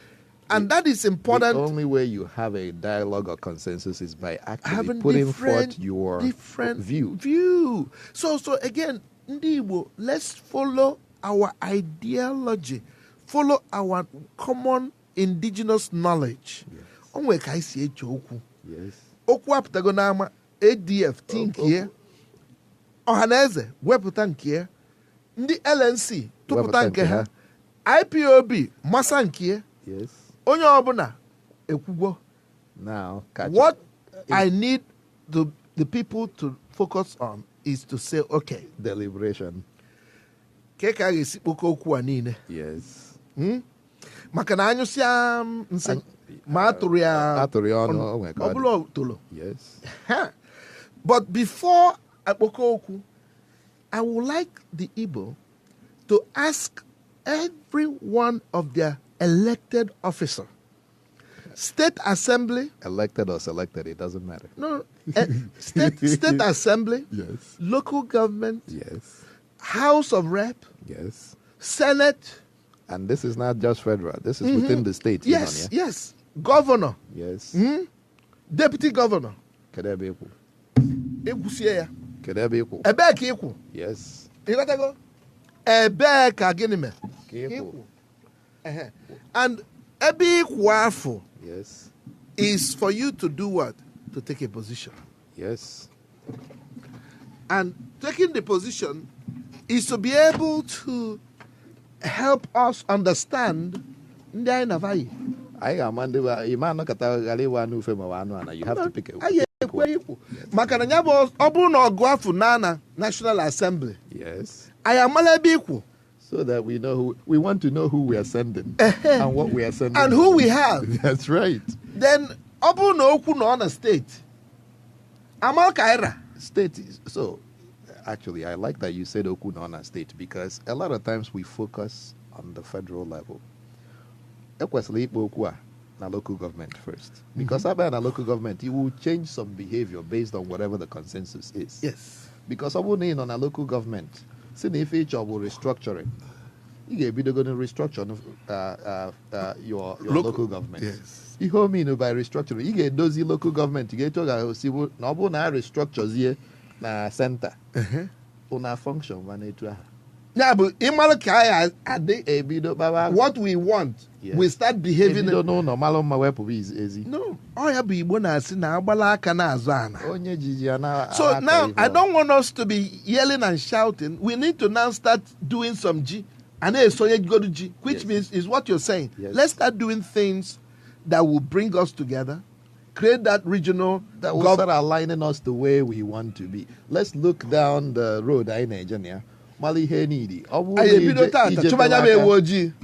And that is important. The only way you have a dialogue or consensus is by actually putting forth your view. So again, Ndibo, let's follow our ideology, follow our common indigenous knowledge. Yes. Yes. Okwu apụtago n'ama ADF tinkie Ohaneze wepụta nke ndị LNC tụpụta nke ha IPOB masa nke yes. Onye ọbụla ekwugwo. Now, what I need the people to focus on is to say, okay, deliberation. Ke ka ga-esi kpokọ okwu a niile. Yes. Maka na anyụsịa nsị ma atụrụ ya ọnụ ọbụla tolo. Yes. But before akpokọ okwu, I would like the Igbo to ask every one of their elected officer, state assembly, elected or selected, it doesn't matter. No, state assembly, yes, local government, yes, House of Rep, yes, Senate, and this is not just federal. This is within the state. Yes, yes, governor, yes, deputy governor. Kedebeku. Ekusie. Kedebeku. Ebe ka ikwu. Yes. Ịghọtago? Ebe ka gịnị me? Ikwu. And ebe ikwu afọ, yes, is for you to do what? To take a position. Yes. And taking the position is to be able to help us understand ndị anyị na-abaghị. You have to pick a maka na ya bụ ọ bụrụ na ọgụ afọ na National Assembly. Yes. I am ebe ikwu. So that we know we want to know who we are sending and what we are sending. And who we have. That's right. Then ọ bụrụ na okwu na ọ na state. Amal Kaira. State so actually I like that you said okwu na ọ na state because a lot of times we focus on the federal level. Ekwesịrị ikpe okwu a na local government first. Because about a local government, you will change some behavior based on whatever the consensus is. Yes. Because of on a local government, see if each of restructuring, you get be going to restructure your local government. Yes. You mean by restructuring, you get those local government, you get to see what now restructures here na center. Una function one to. Yeah, but what we want, Yes. we start behaving. Don't know normal my weapon is easy. No, oh yeah, be bonus na agbala aka na azụ ana. Onye jiji ana. So now I don't want us to be yelling and shouting. We need to now start doing some G, and then so you go to G, which Yes. means is what you're saying. Yes. Let's start doing things that will bring us together, create that regional that will start aligning us the way we want to be. Let's look down the road in Nigeria. Mali he needy.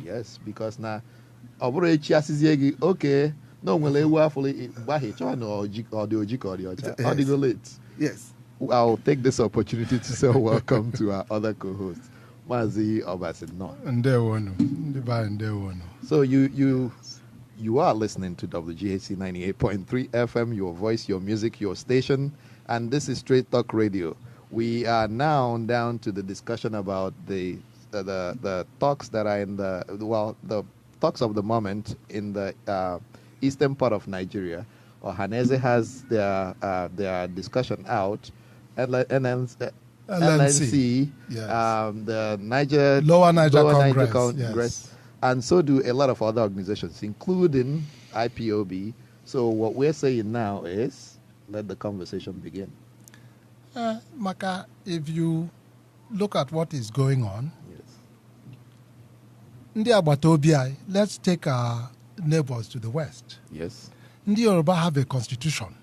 Yes, because now okay. No, when they were fully late. Yes. I'll take this opportunity to say welcome to our other co-host, Mazi Obasin. So you are listening to WGHC 98.3 FM, your voice, your music, your station, and this is Straight Talk Radio. We are now down to the discussion about the talks that are in the talks of the moment in the eastern part of Nigeria. Ohaneze has their discussion out, and LNC, yes. The Lower Niger Congress, Congress, yes. And so do a lot of other organizations, including IPOB. So what we're saying now is, let the conversation begin. Maka, if you look at what is going on, Yes. Let's take our neighbors to the west. Yes. Ndi Yoruba have a constitution.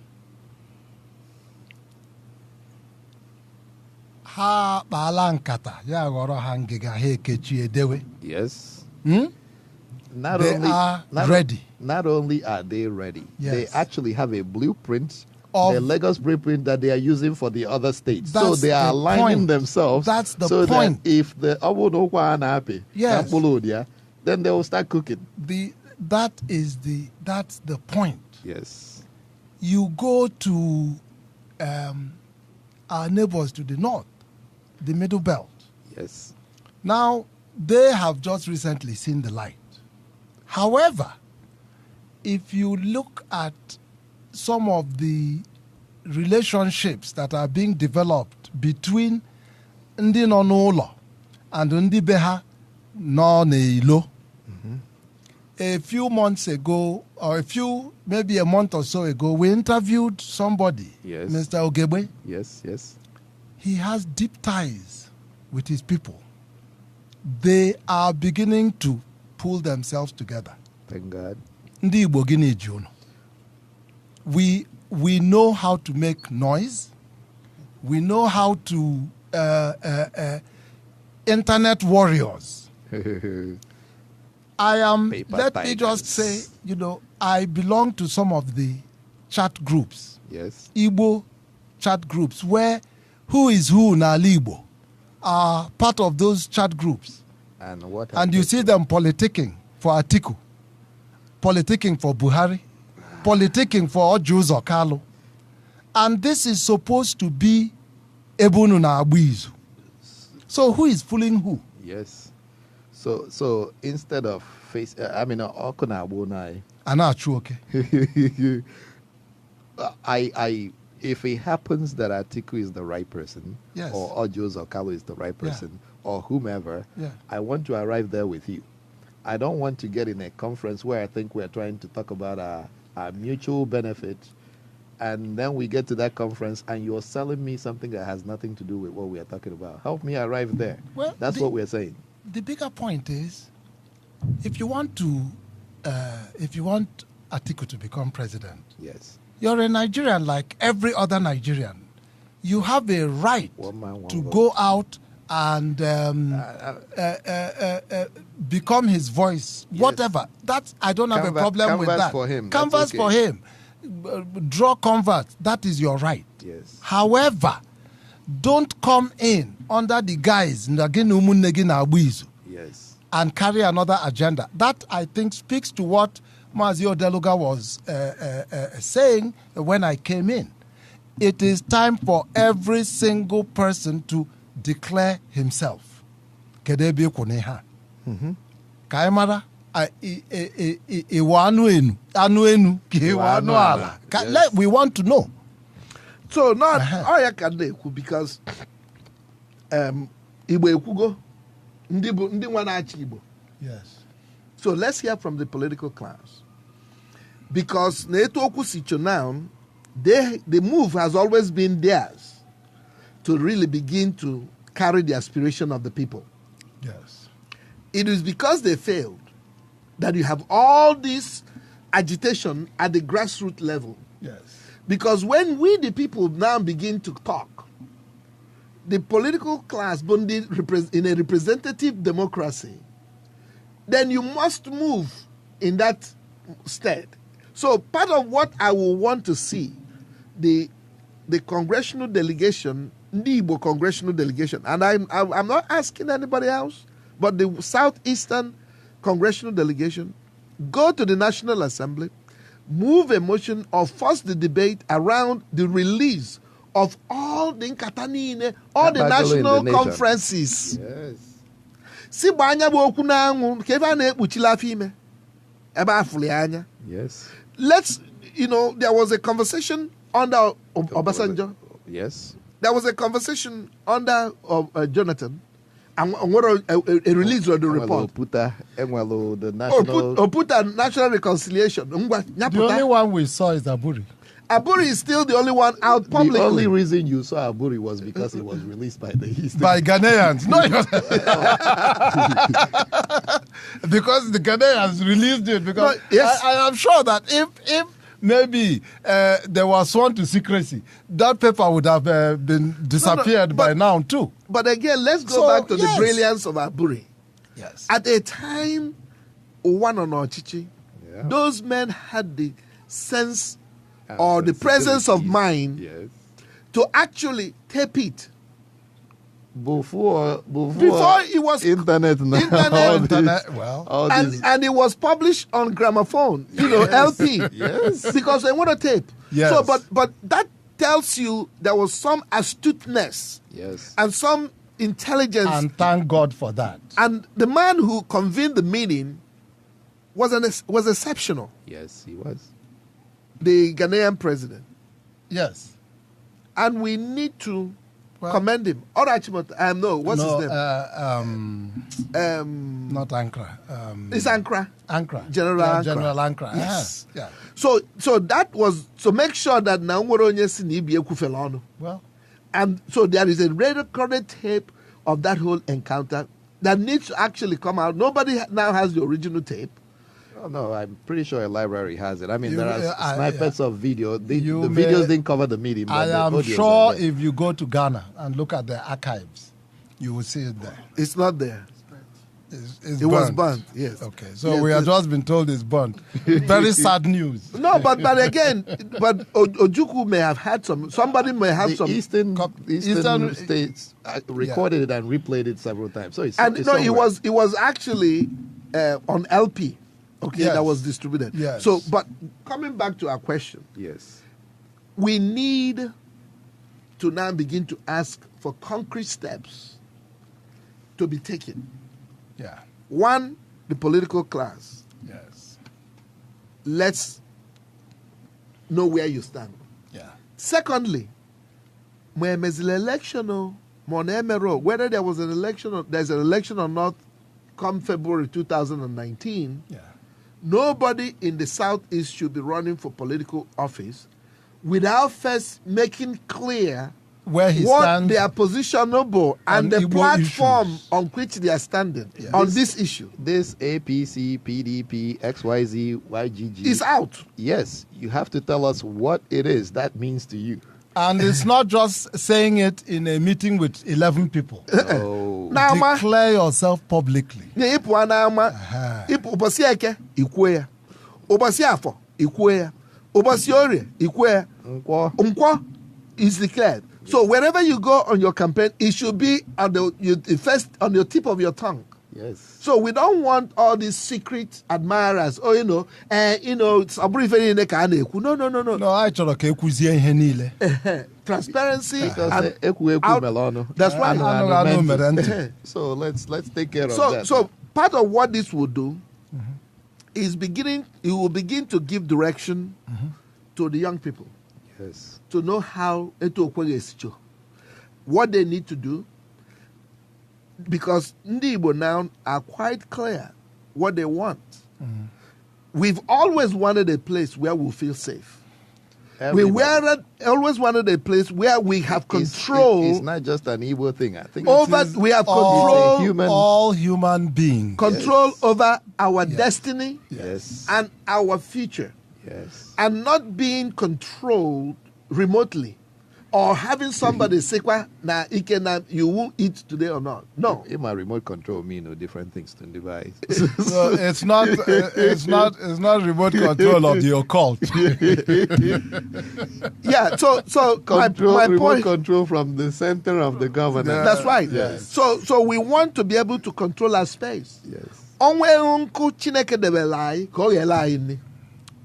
Ha balankata ya goro hangiga he kechi edewe. Yes. They are ready. Not only are they ready, Yes. they actually have a blueprint, Of- the Lagos blueprint that they are using for the other states. So That's they are the aligning point. themselves. That's the so point. that if the Awonokwa happy, Yes. then they will start cooking. That's the point. Yes. You go to our neighbors to the north, the Middle Belt. Yes. Now, they have just recently seen the light. However, if you look at some of the relationships that are being developed between Ndi no n'ụlọ and Ndi beha no n'ilo, a few months ago, or maybe a month or so ago, we interviewed somebody, Yes. Mr. Ogebe. Yes. Yes. He has deep ties with his people. They are beginning to pull themselves together. Thank God. Ndị Igbo gịnị ji unu? We know how to make noise. We know how to internet warriors. Paper let me just say, I belong to some of the chat groups, Yes. Igbo chat groups, where who is who n'ala Igbo are part of those chat groups. And what? And you see them politicking for Atiku, politicking for Buhari, politicking for Ojuzo Kalu. And this is supposed to be Ebunu na Agbizu. So who is fooling who? Yes. So instead of Okuna Abunai. Anachu, okay. If it happens that Atiku is the right person, Yes. or Ojos or Kalu is the right person, or whomever, Yeah. I want to arrive there with you. I don't want to get in a conference where I think we're trying to talk about our mutual benefit, and then we get to that conference and you're selling me something that has nothing to do with what we are talking about. Help me arrive there. Well, That's what we're saying. The bigger point is, if you want Atiku to become president, Yes. you're a Nigerian like every other Nigerian. You have a right One man, one to vote. go out and become his voice, Yes. whatever. I don't have a problem with Canvas that. for him. Canvas That's for okay. him. Draw convert. That is your right. Yes. However, don't come in under the guise Yes. and carry another agenda. That, I think, speaks to what Mazio Deluga was saying when I came in. It is time for every single person to declare himself. Kedebi kuneha. Kaimara iwanu enu kiwanu ala. We want to know. So now I can because Igbo ekugo ndi wana achi Igbo. Yes. So let's hear from the political class. Because Neto now, the move has always been theirs to really begin to carry the aspiration of the people. Yes. It is because they failed that you have all this agitation at the grassroots level. Yes. Because when we, the people, now begin to talk, the political class, in a representative democracy, then you must move in that state. So part of what I will want to see, the congressional delegation, Igbo congressional delegation, and I'm not asking anybody else, but the Southeastern congressional delegation, go to the National Assembly, move a motion or force the debate around the release of all the Nkatanine, all the national conferences. Yes. Si banya bo okwu na anwụ ka ebe a na-ekpuchila afọ ime ebe afụli anya. Yes. Let's, there was a conversation under Obasanjo. Yes. There was a conversation under Jonathan. And what a release of the report. Oputa, the national. Oputa national reconciliation. The only one we saw is Aburi. Aburi is still the only one out publicly. The only reason you saw Aburi was because he was released by the East. By Ghanaians. No, because the Ghanaians released it. Because yes. I am sure that if maybe there was sworn to secrecy, that paper would have been disappeared by now too. But again, let's go back to the brilliance of Aburi. Yes. At a time, one on Ochichi, those men had the sense or the presence of mind to actually tape it. Before it was internet, and it was published on gramophone, LP. Yes. Because they want to tape. Yes. So but that tells you there was some astuteness. Yes. And some intelligence. And thank God for that. And the man who convened the meeting was exceptional. Yes, he was. The Ghanaian president. Yes. And we need to commend him. All right, his name? Not Ankara. It's Ankara. Ankara. General Ankara. General Ankara. Yes. Yeah. So that was, so make sure that now well, and so there is a recorded tape of that whole encounter that needs to actually come out. Nobody now has the original tape. Oh, no, I'm pretty sure a library has it. I mean, there are snippets of video. The videos didn't cover the meeting. But I am sure if you go to Ghana and look at the archives, you will see it there. It's not there. It was burnt, yes. Okay, so we have just been told it's burnt. Very sad news. No, but again, Ojukwu may have had somebody may have the some. Eastern states recorded it and replayed it several times. So it was actually on LP. Okay, yes. That was distributed. Yes. So, but coming back to our question. Yes. We need to now begin to ask for concrete steps to be taken. Yeah. One, the political class. Yes. Let's know where you stand. Yeah. Secondly, whether there was an election or there's an election or not come February 2019, nobody in the Southeast should be running for political office without first making clear where he what stands, they are positionable and the Igbo platform issues on which they are standing on this issue. This APC, PDP, XYZ, YGG is out. Yes, you have to tell us what it is that means to you. And it's not just saying it in a meeting with 11 people. Oh. Declare yourself publicly. Is declared. So wherever you go on your campaign, it should be on the first on your tip of your tongue. Yes. So we don't want all these secret admirers. Oh, it's a brief. No. No, I chọrọ ka ekwuzie ihe niile. Transparency and Melono. that's right. Anụ mere ntị. So let's take care of that. So part of what this will do is it will begin to give direction to the young people. Yes. To know how what they need to do, because Ndi Igbo now are quite clear what they want. We've always wanted a place where we feel safe. Everybody. We always wanted a place where we have control. It's not just an Igbo thing. I think We have control. All human beings. Control over our destiny Yes. and our future. Yes. And not being controlled remotely or having somebody say, you won't eat today or not. No. In my remote control mean different things to device. So it's not remote control of the occult. Yeah, so my remote point, control from the center of the government. that's right. Yes. So we want to be able to control our space. Yes.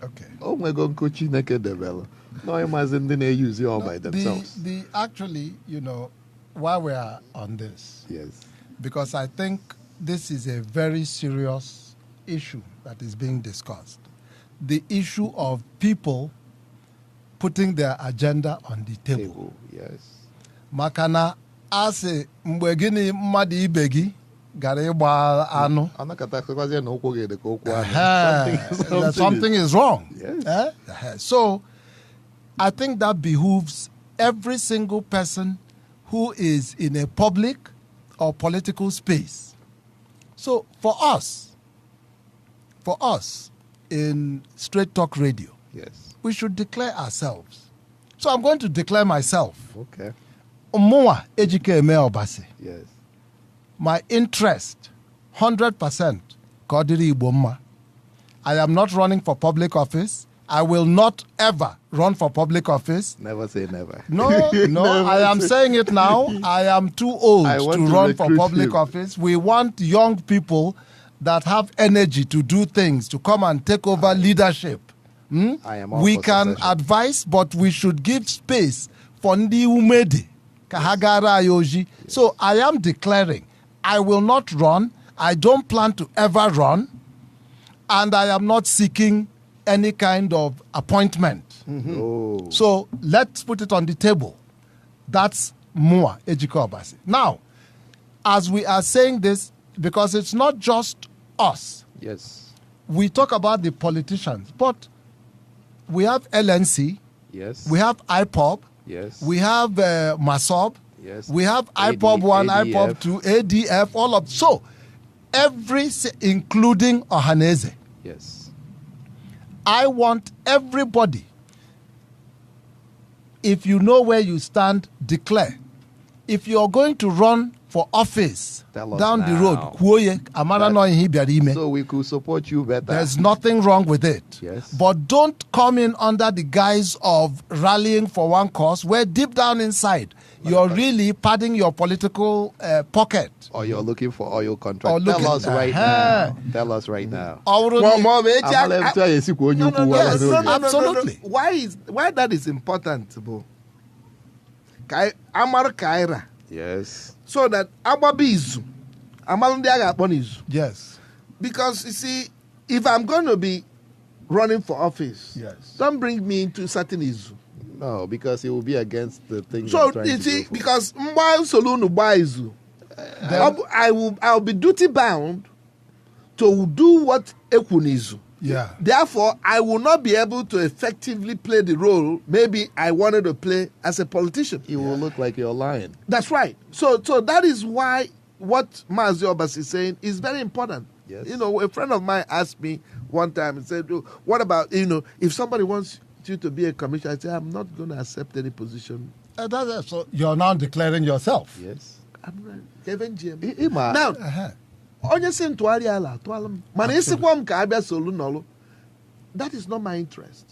Okay. Oh my God, Chineke develop. No, imagine they use it all by themselves. Actually, while we are on this, Yes. because I think this is a very serious issue that is being discussed. The issue of people putting their agenda on the table. Yes. Makana ase mgbe gịnị mmadụ ibe gị gara ịgba anụ. Something is wrong. Yes. So I think that behooves every single person who is in a public or political space. So for us in Straight Talk Radio, Yes. we should declare ourselves. So I'm going to declare myself. Okay. Omoa Ejike Eme Obasi. Yes. My interest, 100%, Kodiri Iboma. I am not running for public office. I will not ever run for public office. Never say never. No, I am saying it now. I am too old to run for public office. We want young people that have energy to do things, to come and take over leadership. I am all We for can succession. advise, but we should give space for Ndi Umedi, Kahagara Ayoji. So I am declaring, I will not run. I don't plan to ever run. And I am not seeking any kind of appointment. Oh. So let's put it on the table. That's Mua Ejike Obasi. Now, as we are saying this, because it's not just us, Yes. we talk about the politicians, but we have LNC, Yes. we have IPOB, Yes. we have MASOB, Yes. we have IPOB 1, ADF. IPOB 2, ADF, all of. So, including Ohaneze. Yes. I want everybody, if you know where you stand, declare. If you're going to run for office Tell us down the now. road, Kwoye, Amara no ihe bịara ime. So we could support you better. There's nothing wrong with it. Yes. But don't come in under the guise of rallying for one cause where deep down inside, you're really padding your political pocket. Or you're looking for oil contract. Or Tell looking- us right now. Tell us right now. Absolutely. Why that is important, Bo? Amar Kaira. Yes. So that Ababizu, Amalundi Agaponizu. Yes. Because you see, if I'm going to be running for office, Yes. don't bring me into certain issue. No, because it will be against the things. So I'm trying you to see, go for. because Mbayu Solunu Baizu, I'll be duty bound to do what Ekunizu. Yeah. Therefore, I will not be able to effectively play the role maybe I wanted to play as a politician. it will look like you're lying. That's right. So that is why what Mazi Obasi is saying is very important. Yes. You know, a friend of mine asked me one time and said, "Oh, what about, if somebody wants you to be a commissioner?" I said, I'm not going to accept any position. So you're now declaring yourself. Yes. I'm not. Kevin GM. Ima. Now, Uh-huh. onye si ntụgharị ala atụala m mana ịsịkwa m ka abịa solu n'ọlụ, that is not my interest,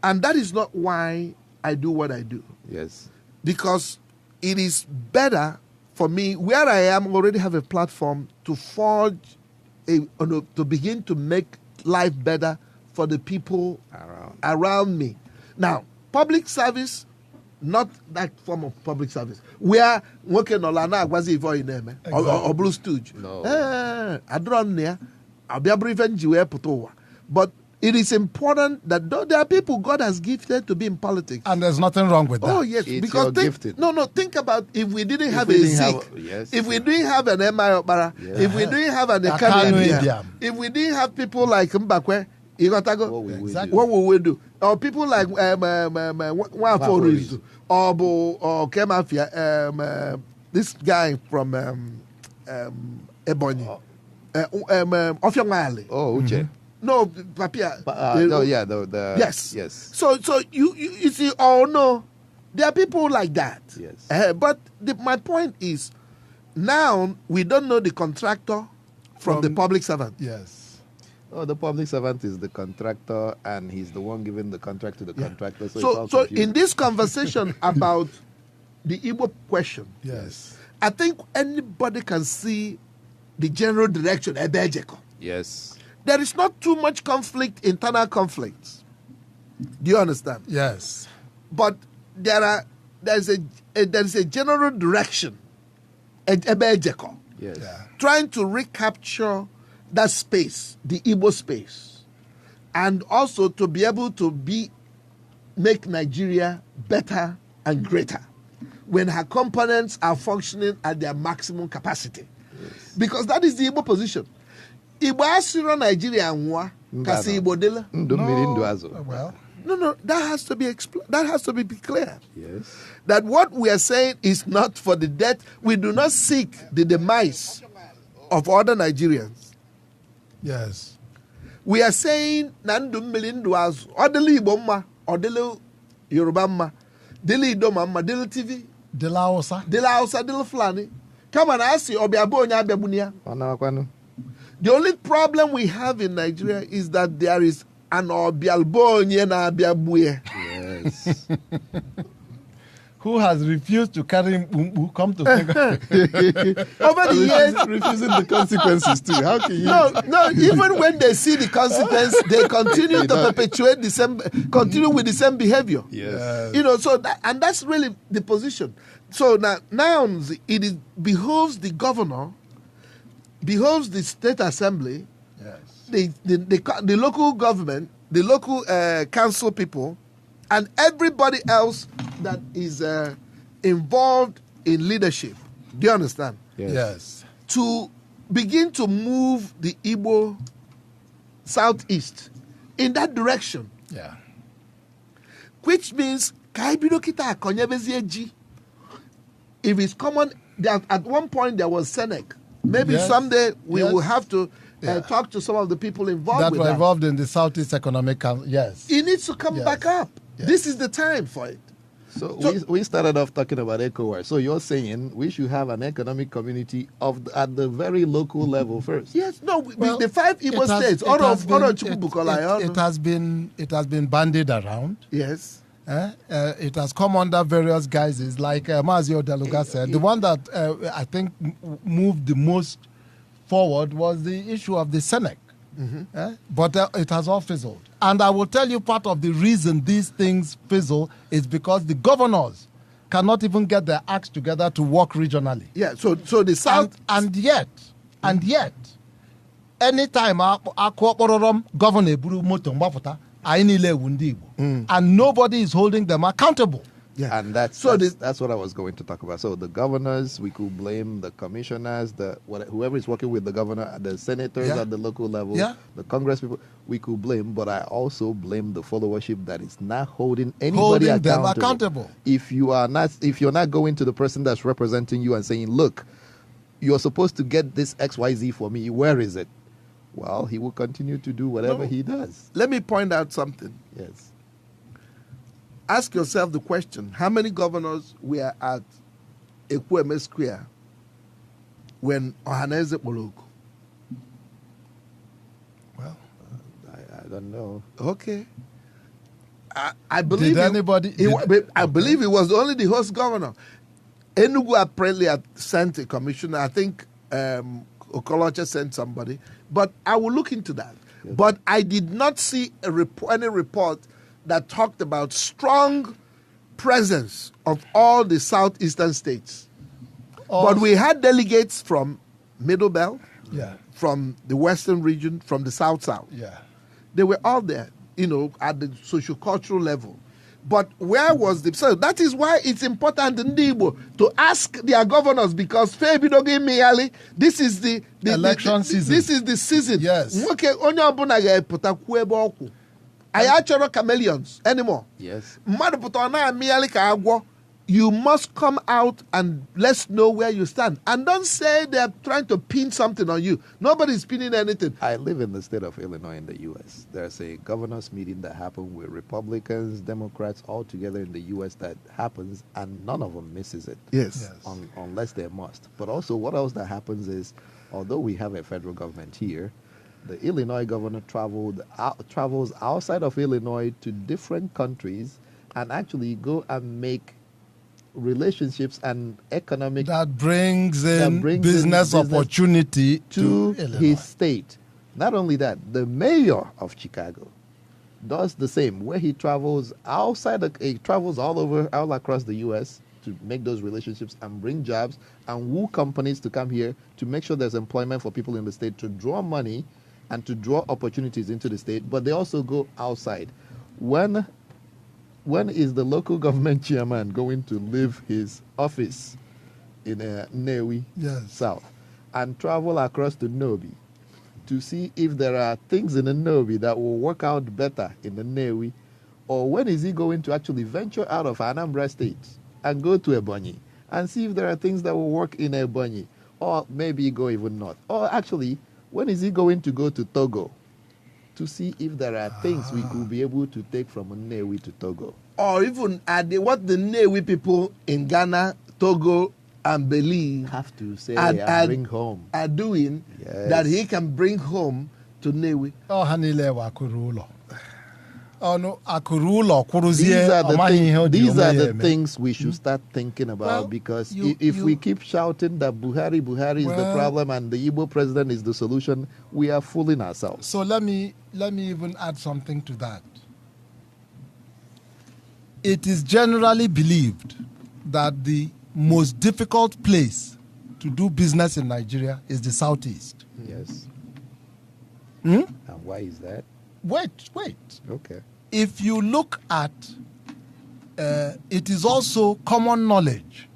and that is not why I do what I do, Yes. because it is better for me, where I am, already have a platform to forge, to begin to make life better for the people around me. Now, public service, not that form of public service. We are working on Lana Agwazi for in name or Blue Stooge. No. I don't know. I'll be a brief but it is important that there are people God has gifted to be in politics. And there's nothing wrong with that. Oh, yes. It's because think about if we didn't have a Zik, if we didn't have an M.I. Opara, if we didn't have an Ekanu, if we didn't have people like Mbakwe, what will we do? Or people like Waforizu, or Kemafia, this guy from Ebonyi, Ofyongale. Oh, Uche. No, Papia. Yes. So you see, no, there are people like that. Yes. But my point is, now we don't know the contractor from the public servant. Yes. Oh, the public servant is the contractor, and he's the one giving the contract to the contractor. So in this conversation about the Igbo question, yes, I think anybody can see the general direction. Yes. There is not too much conflict, internal conflicts. Do you understand? Yes. But there is a general direction. Yes. Yeah. Trying to recapture that space, the Igbo space, and also to be able to make Nigeria better and greater when her components are functioning at their maximum capacity. Yes. Because that is the Igbo position. Igbo asiro Nigeria nwa kasi Igbo dela. Well, No, that has to be that has to be clear. Yes. That what we are saying is not for the death. We do not seek the demise of other Nigerians. yes. We are saying nandu milindu azu odele Igbo mma, odele Yoruba mma, dele Idoma mma, dele TV, De La Hausa. dele Hausa, dele Fulani. Come on, I see obiabo onya abiabunia. The only problem we have in Nigeria is that there is an obialbo onye na abiabuye. Yes. Who has refused to carry Mbumbu, come to think of it. Over the years, refusing the consequences too. How can you? No. Even when they see the consequence, they continue to perpetuate continue with the same behavior. Yes. So that's really the position. So now it behoves the governor, behoves the state assembly, Yes. the local government, the local council people, and everybody else that is involved in leadership. Do you understand? Yes. To begin to move the Igbo southeast in that direction. Yeah. Which means, if it's common, that at one point there was Senec. Maybe someday we will have to talk to some of the people involved with that. Involved in the Southeast Economic Council. Yes. It needs to come back up. Yes. This is the time for it. So we started off talking about ECOWAS. So you're saying we should have an economic community at the very local level first. Yes, no, the 5 Igbo states. It has been bandied around. Yes. It has come under various guises, like Mazio Deluga said. The one that I think moved the most forward was the issue of the Senec. Mm-hmm. But it has all fizzled. And I will tell you part of the reason these things fizzle is because the governors cannot even get their acts together to work regionally. Yeah, so the South... And yet, anytime governor buru moto mgbapụta, anyị niile ewu ndị Igbo. And nobody is holding them accountable. Yeah. And that's what I was going to talk about. So the governors, we could blame the commissioners, whoever is working with the governor, the senators at the local level, the Congress people, we could blame. But I also blame the followership that is not holding anybody accountable. If you're not going to the person that's representing you and saying, look, you're supposed to get this XYZ for me, where is it? Well, he will continue to do whatever he does. Let me point out something. Yes. Ask yourself the question, how many governors were at Ekwueme Square when Ohaneze Moloku? Well, I don't know. Okay. I believe Did anybody... I believe he was only the host governor. Enugu apparently had sent a commissioner. I think Okolocha sent somebody. But I will look into that. Yes. But I did not see any report that talked about strong presence of all the southeastern states. But we had delegates from Middle Belt, Yeah. from the western region, from the south-south. Yeah. They were all there, at the socio-cultural level. But where was the... So that is why it's important in Igbo to ask their governors, because this is the election season. This is the season. Yes. I actually chameleons anymore. Yes. You must come out and let's know where you stand. And don't say they're trying to pin something on you. Nobody's pinning anything. I live in the state of Illinois in the U.S. There's a governors meeting that happened with Republicans, Democrats, all together in the U.S. that happens, and none of them misses it. Yes. Unless they must. But also, what else that happens is, although we have a federal government here, the Illinois governor travels outside of Illinois to different countries and actually go and make relationships and economic that brings in business opportunity to Illinois. his state. Not only that, the mayor of Chicago does the same, where he travels all across the U.S. to make those relationships and bring jobs and woo companies to come here to make sure there's employment for people in the state, to draw money and to draw opportunities into the state. But they also go outside. When is the local government chairman going to leave his office in Nnewi South and travel across to Nnobi to see if there are things in the Nnobi that will work out better in the Nnewi? Or when is he going to actually venture out of Anambra State and go to Ebonyi and see if there are things that will work in Ebonyi? Or maybe go even north? Or actually, when is he going to go to Togo to see if there are things we could be able to take from Nnewi to Togo? Or even what the Nnewi people in Ghana, Togo, and Benin have to say and bring home are doing, that he can bring home to Nnewi. These are the things we should start thinking about, because if we keep shouting that Buhari is the problem and the Igbo president is the solution, we are fooling ourselves. So let me even add something to that. It is generally believed that the most difficult place to do business in Nigeria is the southeast. Yes. Hmm? And why is that? Wait. Okay. If you look at, it is also common knowledge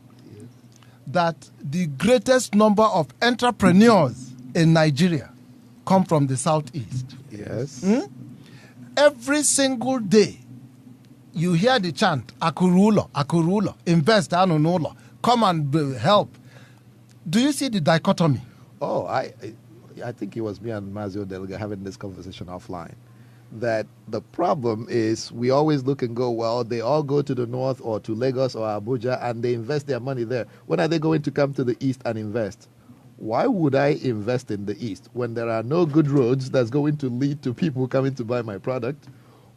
that the greatest number of entrepreneurs in Nigeria come from the southeast. Yes. Hmm? Every single day, you hear the chant, Akurulo, invest, Anunulo, come and help. Do you see the dichotomy? Oh, I think it was me and Mazio Delga having this conversation offline. That the problem is we always look and go, well, they all go to the north or to Lagos or Abuja and they invest their money there. When are they going to come to the east and invest? Why would I invest in the east when there are no good roads that's going to lead to people coming to buy my product?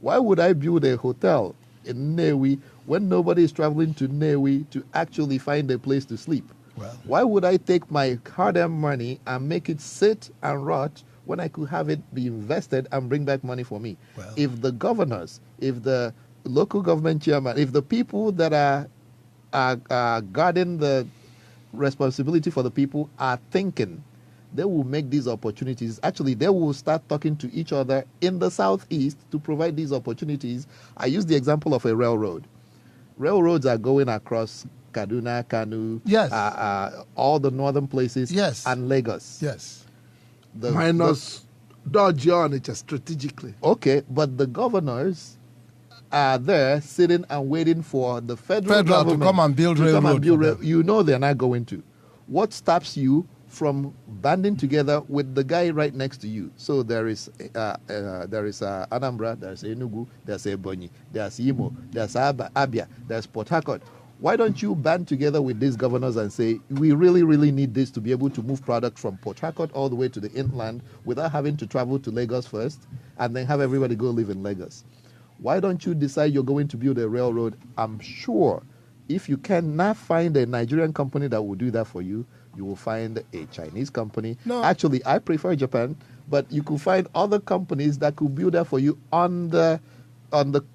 Why would I build a hotel in Nnewi when nobody is traveling to Nnewi to actually find a place to sleep? Well, why would I take my hard-earned money and make it sit and rot when I could have it be invested and bring back money for me? Well, if the governors, if the local government chairman, if the people that are guarding the responsibility for the people are thinking, they will make these opportunities. Actually, they will start talking to each other in the southeast to provide these opportunities. I use the example of a railroad. Railroads are going across Kaduna, Kanu, yes, all the northern places, yes, and Lagos. Yes. Minus Dodge on it strategically. Okay, but the governors are there sitting and waiting for the federal government to come and build railroad. You know they're not going to. What stops you from banding together with the guy right next to you? So there is Anambra, there's Enugu, there's Ebonyi, there's Imo, there's Abia, there's Port Harcourt. Why don't you band together with these governors and say, we really, really need this to be able to move product from Port Harcourt all the way to the inland without having to travel to Lagos first and then have everybody go live in Lagos? Why don't you decide you're going to build a railroad? I'm sure If you cannot find a Nigerian company that will do that for you, you will find a Chinese company. No. Actually, I prefer Japan, but you could find other companies that could build that for you on the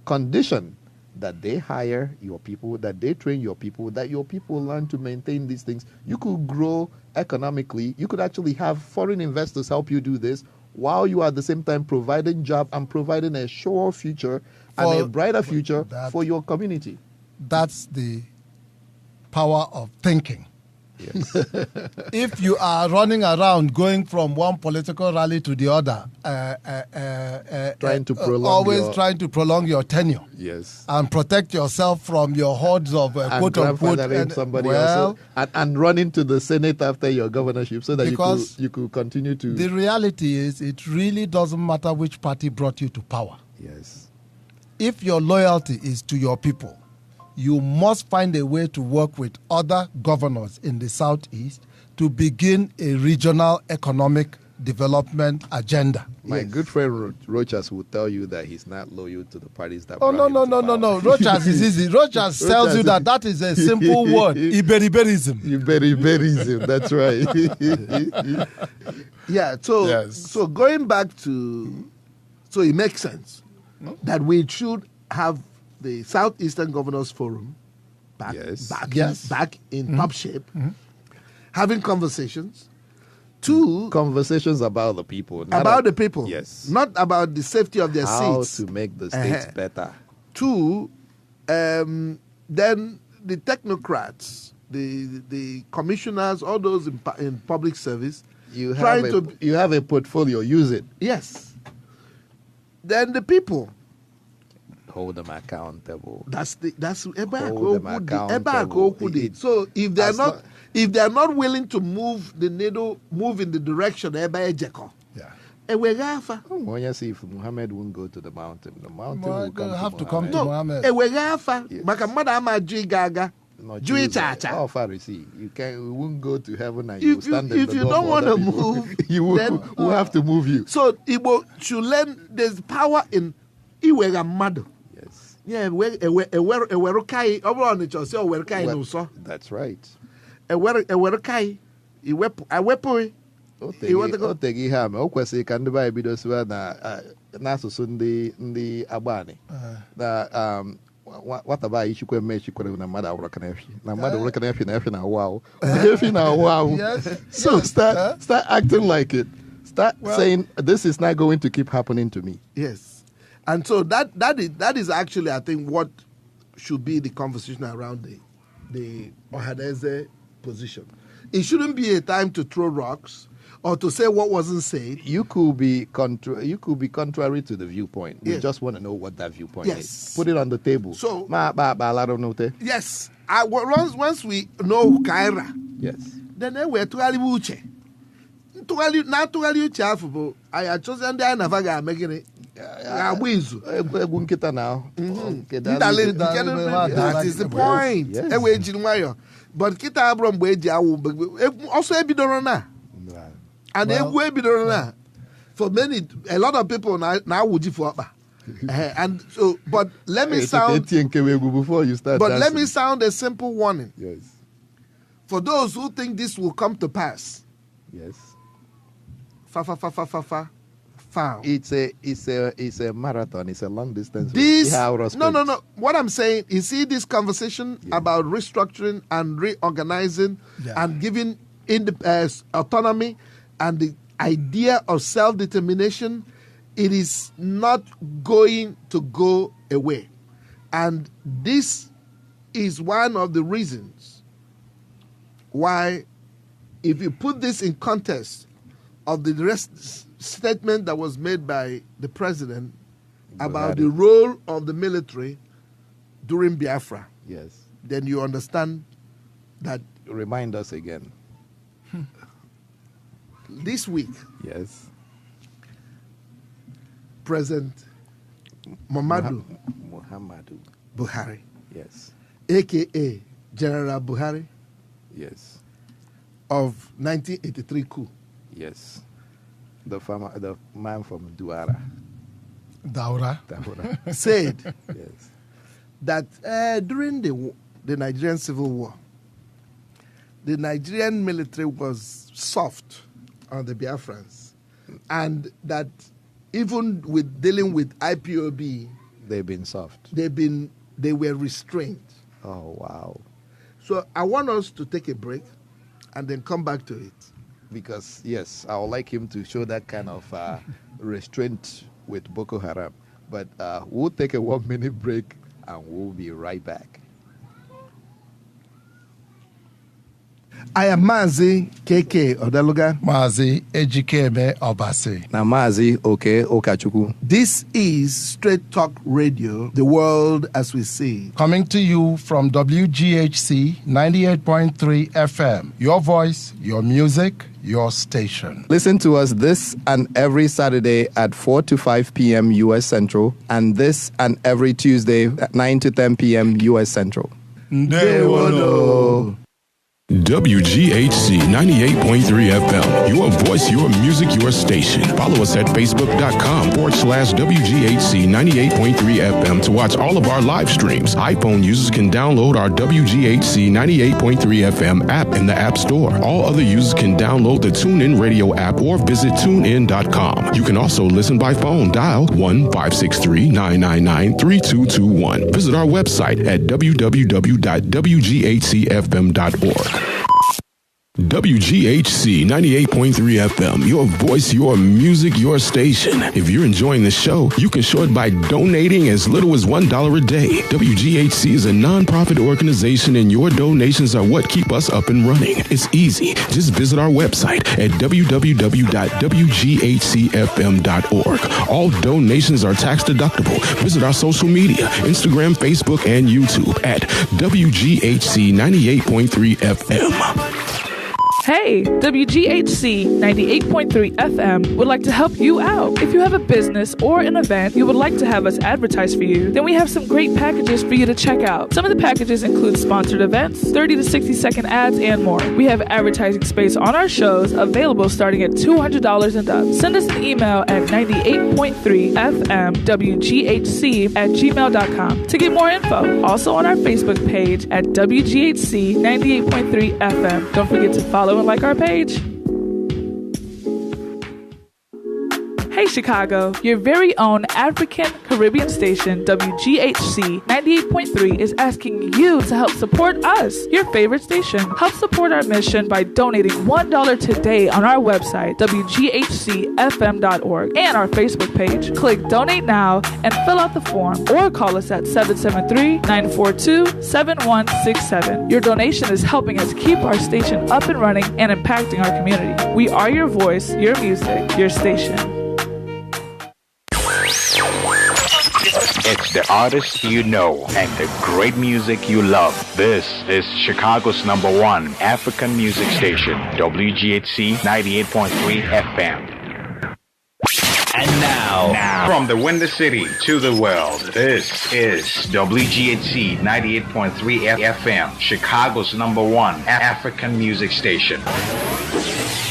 condition that they hire your people, that they train your people, that your people learn to maintain these things. You could grow economically. You could actually have foreign investors help you do this while you are at the same time providing job and providing a sure future and a brighter future for your community. That's the power of thinking. Yes. If you are running around going from one political rally to the other, Trying to prolong always your- trying to prolong your tenure Yes. and protect yourself from your hordes of And quote unquote grandfathering somebody well, else and run into the Senate after your governorship so that Because you could continue to. the reality is it really doesn't matter which party brought you to power. Yes. If your loyalty is to your people, you must find a way to work with other governors in the Southeast to begin a regional economic development agenda. My good friend Rochas will tell you that he's not loyal to the parties that. Oh, brought no, him no, to no, no, power. no. Rochas is easy. Rochas tells you that is a simple word, Iberiberism. You very that's right. Yeah, so Yes. so going back to, so it makes sense that we should have the Southeastern Governors Forum back, Yes. back in top shape, having conversations. Two, Conversations about the people. not about the people, Yes. not about the safety of their How seats. to make the states Uh-huh. better. Two, then the technocrats, the commissioners, all those in public service, You trying have you have a portfolio. Use it. yes. Then the people. Hold them accountable. That's Hold them accountable. So if they're As not long- if they're not willing to move the needle, move in the direction Yeah. When you see if Muhammad won't go to the mountain will come have to to come to Muhammad. Muhammad. Yes. maka mmadụ ama ajụ ịga aga Not jụ you, ịcha acha. Oh, Pharisee, you won't go to heaven and you will If stand in you the door don't for want other to people. move, you will then we'll have to move you. So Igbo should learn there's power in iwega mmadụ. Yes, Yeah, ewere kai ọ bụrụ ọnịcha ọsị ewere kai Well, n'ụsọ. that's right. Ewere kai ewepụ O teghị ihe a ma o kwesịrị ka ndị be anyị bido siwa n'asụsụ ndị agbani na nwata be anyị chikwe mme chikwere na mmadụ awụrụ kana efi na mmadụ wụrụ kana efi na efi na-awụ ahụ efi na-awụ ahụ. Yes. So start acting like it. Start saying this is not going to keep happening to me. Yes, and so that is actually, I think, what should be the conversation around the Ohanaeze position. It shouldn't be a time to throw rocks or to say what wasn't said. You could be contrary to the viewpoint. We Yes. just want to know what that viewpoint Yes. is. Put it on the table. So- Yes, once we know Kaira, Yes. then we're tụgharịwa uche. Na-atụgharị uche afọ bụ anyị achọzi ndị anyị na-ava ga-eme gịnị ga-agba izu. Egwu nkịta na That is the point. Yes. Ewe ejiri nwayọ. But kịta abụrụ mgbe eji awụ ọsọ ebidoro na. And egwu ebidoro na. For a lot of people na-awụ ji for ọkpa. And so, but let me sound before you start. But let me dancing. sound a simple warning. Yes. For those who think this will come to pass, Yes. foul. It's a marathon. It's a long distance. This, race. no. What I'm saying, you see this conversation about restructuring and reorganizing and giving autonomy and the idea of self-determination, it is not going to go away. And this is one of the reasons why, if you put this in context of the statement that was made by the president about the role of the military during Biafra, Yes. then you understand that Remind us again. this week, Yes. President Muhammadu Muhammadu. Buhari, Yes. a.k.a. General Buhari Yes. of 1983 coup, Yes. The man from Duara. Daura. Daura. said Yes. that during the the Nigerian Civil War, the Nigerian military was soft on the Biafrans, and that even with dealing with IPOB, They've been soft. they were restrained. Oh, wow. So I want us to take a break and then come back to it. Because, yes, I would like him to show that kind of restraint with Boko Haram. But we'll take a 1 minute break and we'll be right back. I am Mazi KK Odeluga. Mazi Ejikeme Obasi. Now, Mazi Oke Okachuku. This is Straight Talk Radio, the world as we see it. Coming to you from WGHC 98.3 FM. Your voice, your music, your station. Listen to us this and every Saturday at 4 to 5 p.m. U.S. Central, and this and every Tuesday at 9 to 10 p.m. U.S. Central. Ndewono. WGHC 98.3 FM. Your voice, your music, your station. Follow us at facebook.com/WGHC 98.3 FM to watch all of our live streams. iPhone users can download our WGHC 98.3 FM app in the App Store. All other users can download the TuneIn Radio app or visit tunein.com. You can also listen by phone. Dial 1-563-999-3221. Visit our website at www.wghcfm.org. WGHC 98.3 FM, your voice, your music, your station. If you're enjoying the show, you can show it by donating as little as $1 a day. WGHC is a non-profit organization, and your donations are what keep us up and running. It's easy. Just visit our website at www.wghcfm.org. All donations are tax deductible. Visit our social media, Instagram, Facebook, and YouTube at WGHC 98.3 FM. Hey, WGHC 98.3 FM would like to help you out. If you have a business or an event you would like to have us advertise for you, then we have some great packages for you to check out. Some of the packages include sponsored events, 30 to 60 second ads, and more. We have advertising space on our shows available starting at $200 and up. Send us an email at 98.3fmwghc@gmail.com to get more info. Also on our Facebook page at WGHC 98.3 FM. Don't forget to follow and like our page. Hey Chicago, your very own African Caribbean station, WGHC 98.3, is asking you to help support us, your favorite station. Help support our mission by donating $1 today on our website, WGHCFM.org, and our Facebook page. Click Donate Now and fill out the form, or call us at 773-942-7167. Your donation is helping us keep our station up and running and impacting our community. We are your voice, your music, your station. It's the artists you know and the great music you love. This is Chicago's #1 African music station, WGHC 98.3 FM. And now, from the Windy City to the world, this is WGHC 98.3 FM, Chicago's #1 African music station.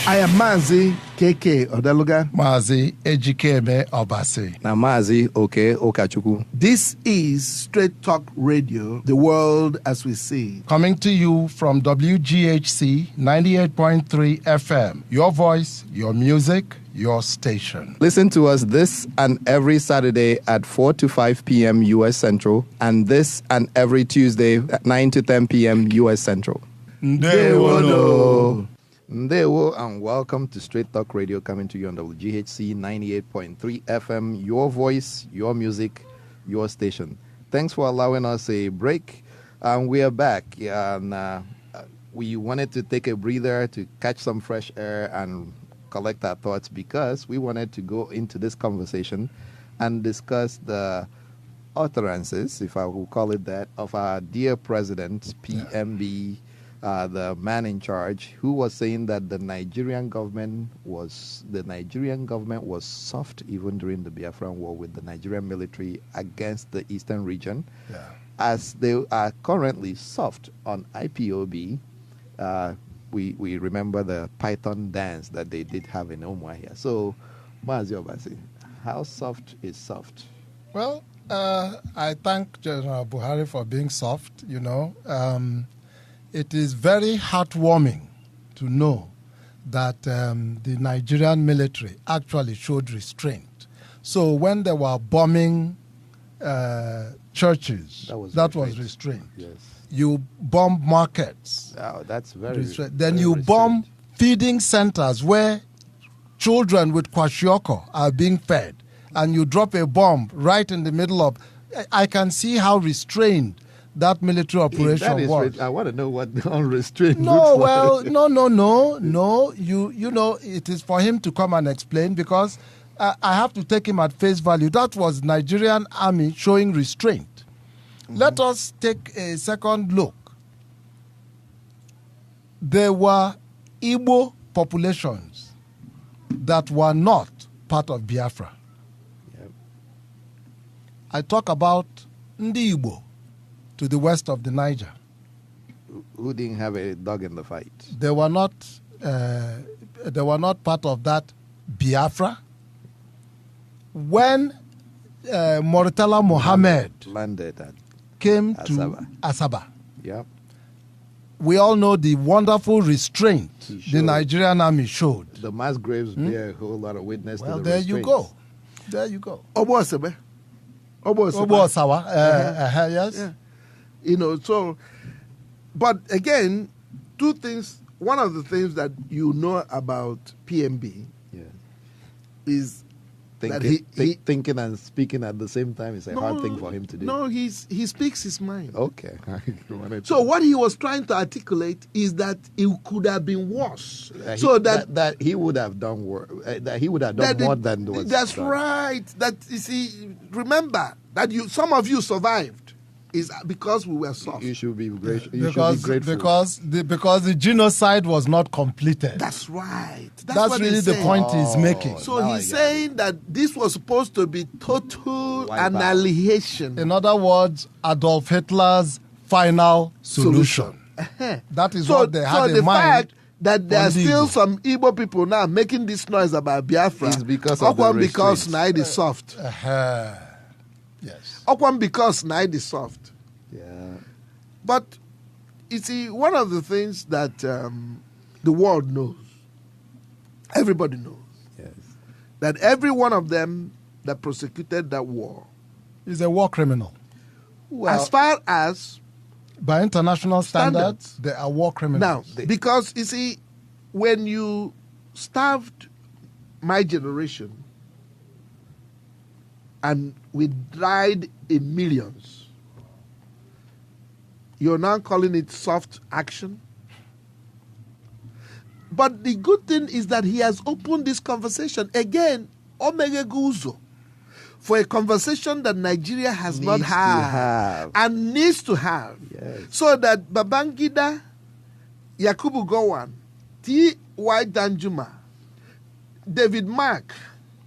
I am Mazi KK Odeluga. Mazi Ejikeme Obasi. Now, Mazi Oke Okachuku. This is Straight Talk Radio, the world as we see it. Coming to you from WGHC 98.3 FM. Your voice, your music, your station. Listen to us this and every Saturday at 4 to 5 p.m. U.S. Central, and this and every Tuesday at 9 to 10 p.m. U.S. Central. Ndewono. Ndewo, and welcome to Straight Talk Radio, coming to you on WGHC 98.3 FM, your voice, your music, your station. Thanks for allowing us a break. We are back, and we wanted to take a breather to catch some fresh air and collect our thoughts, because we wanted to go into this conversation and discuss the utterances, if I will call it that, of our dear president, PMB, the man in charge, who was saying that the Nigerian government was soft even during the Biafran War with the Nigerian military against the eastern region, as they are currently soft on IPOB. We remember the Python dance that they did have in Umuahia. So, Mazi Obasi, how soft is soft? Well, I thank General Buhari for being soft, it is very heartwarming to know that the Nigerian military actually showed restraint. So when they were bombing churches, that was restraint. Yes. You bomb markets. Oh, that's very restraint. Then very you restrained. bomb feeding centers where children with kwashiorkor are being fed, and you drop a bomb right in the middle of. I can see how restrained that military operation was. I want to know what unrestrained No, looks well, like. no. You know, it is for him to come and explain, because I have to take him at face value. That was Nigerian army showing restraint. Let us take a second look. There were Igbo populations that were not part of Biafra. Yep. I talk about Ndi Igbo to the west of the Niger. Who didn't have a dog in the fight? They were not part of that Biafra. When Murtala Mohammed landed at came Asaba. to Asaba, Yep. we all know the wonderful restraint He the showed. Nigerian army showed. The mass graves bear a whole lot of witness Well, to the there you restraints. go. There you go. Obo Osebe. Obo Osawa, yes. Yes. So, but again, two things. One of the things that you know about PMB Yeah. is that Thinking and speaking at the same time is a hard thing for him to do. No, he speaks his mind. Okay. So what he was trying to articulate is that it could have been worse. That he would have done work. That he would have done more than was That's done. right. That you see, remember that some of you survived is because we were soft. You should be grateful. You should be grateful. Because the genocide was not completed. That's right. That's what really he's the saying. point he's making. So now he's I get saying that this was supposed to be total Wipe out. annihilation. In other words, Adolf Hitler's final solution. That is what they had so in the mind. fact that there are on the still Igbo. some Igbo people now making this noise about Biafra It's because of the Okwam because restraints. Naid is soft. Yes. Okwam because Naid is soft. Yeah. But you see, one of the things that the world knows, everybody knows, Yes. that every one of them that prosecuted that war, He's a war criminal. Well, as far as By international standards, Standards. they are war criminals. now, because you see, when you starved my generation and we died in millions, you're now calling it soft action. But the good thing is that he has opened this conversation again, Omega Guzo, for a conversation that Nigeria has not Needs to had have. and needs to have, Yes. so that Babangida, Yakubu Gowon, T.Y. Danjuma, David Mark,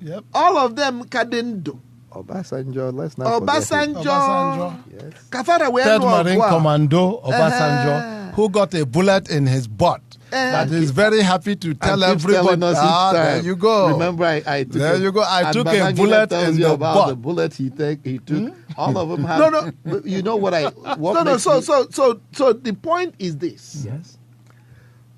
Yep. all of them Kadendo, Obasanjo, let's not forget him. Obasanjo. Yes. Kafara Third Marine Wendwa. Commando Obasanjo, who got a bullet in his butt. That he's very happy to tell And keeps everybody. telling us each There time. you go. Remember, I took There a, you go. I and took a Babangida bullet tells in you the about butt. the bullet he took. All of them have. No. But you know what I? What No. makes So me- the point is this: Yes.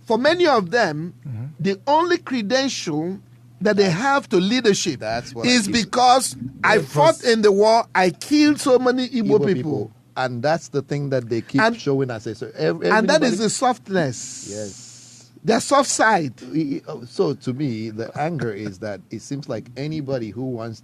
for many of them, the only credential that they have to leadership That's what is I- because I fought in the war, I killed so many Igbo people. And that's the thing that they keep And- showing us. So And that everybody- is the softness. Yes. Their soft side. So to me, the anger is that it seems like anybody who wants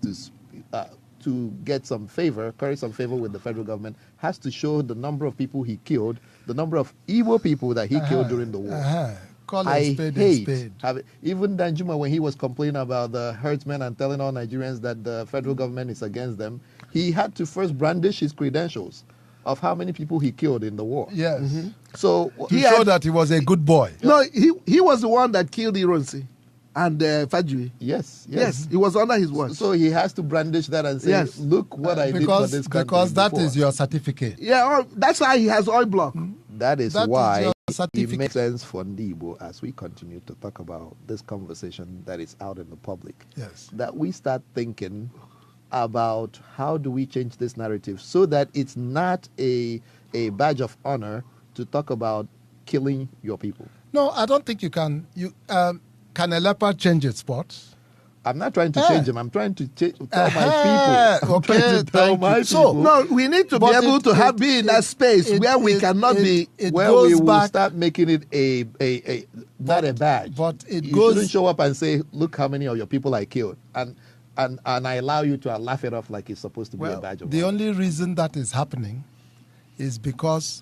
to get some favor, curry some favor with the federal government, has to show the number of people he killed, the number of Igbo people that he killed during the war. Call a I spade a hate spade. even Danjuma, when he was complaining about the herdsmen and telling all Nigerians that the federal government is against them, he had to first brandish his credentials of how many people he killed in the war. Yes. So To He show had- that he was a good boy. No, he was the one that killed Ironsi and Fajui. yes, Yes, it was under his watch. So he has to brandish that and say, Yes. "Look what I did for this country." Because that before." is your certificate. Yeah, that's why he has oil block. That is That is why your it certificate. makes sense for Ndibo, as we continue to talk about this conversation that is out in the public, Yes. that we start thinking about how do we change this narrative so that it's not a badge of honor to talk about killing your people. No, I don't think you can. Can a leopard change its spots? I'm not trying to change them. I'm trying to tell my people. I'm trying to tell my people. So, no, we need to be able to be in that space where we cannot be. Where we will start making it not a badge. But you shouldn't show up and say, look how many of your people I killed. And I allow you to laugh it off like it's supposed to be a badge of honor. The only reason that is happening is because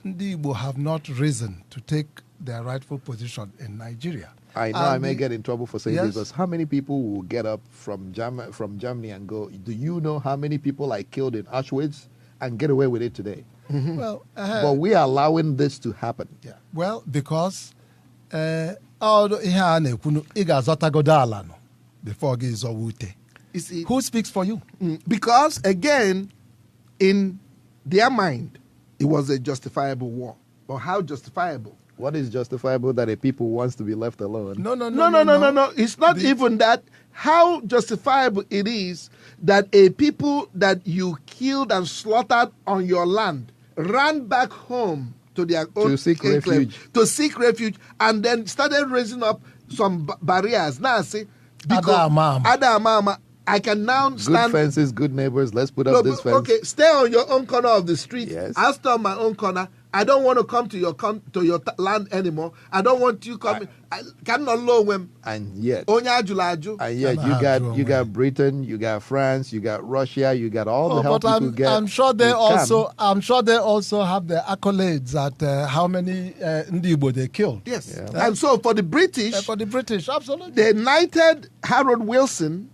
the Igbo have not risen to take their rightful position in Nigeria. I know I may get in trouble for saying this, because how many people will get up from Germany and go, do you know how many people I killed in Auschwitz, and get away with it today? Mm-hmm. Well, but we are allowing this to happen. Yeah. Well, because before who speaks for you? Because again, in their mind, it was a justifiable war. But how justifiable? What is justifiable that a people wants to be left alone? No. It's not even that. How justifiable it is that a people that you killed and slaughtered on your land ran back home to their own to seek refuge, and then started raising up some barriers. Now, see, Adamama. I can now stand. Good fences, good neighbors. Let's put up this fence. Okay, stay on your own corner of the street. Yes. I'll stay on my own corner. I don't want to come to your land anymore. I don't want you coming. I cannot know when. And yet, you got Britain, you got France, you got Russia, you got all the help you could get. I'm sure they also have the accolades at how many Ndibo they killed. Yes, and so for the British, absolutely, they knighted Harold Wilson.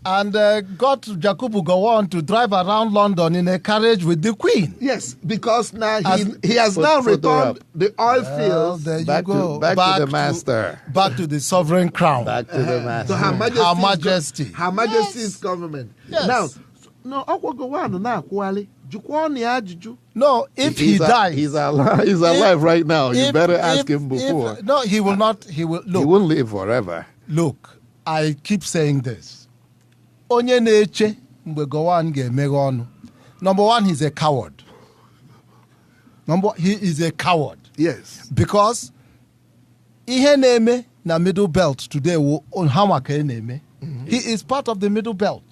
And got Jacobu Gowon to drive around London in a carriage with the Queen. Yes, because now he has now returned the oil fields. There you back go. Back to the master. Back to the sovereign crown. Back to the master. To Her Majesty's government. Yes. Now, no, if he dies. He's alive right now. You better ask him before. No, he will not. He will. Look, he won't live forever. Look, I keep saying this. Onye na-eche mgbe Gowon ga-emeghe ọnụ. Number one, he's a coward. He is a coward. Yes. Because ihe na-eme na middle belt today on hamaka na-eme. He is part of the middle belt.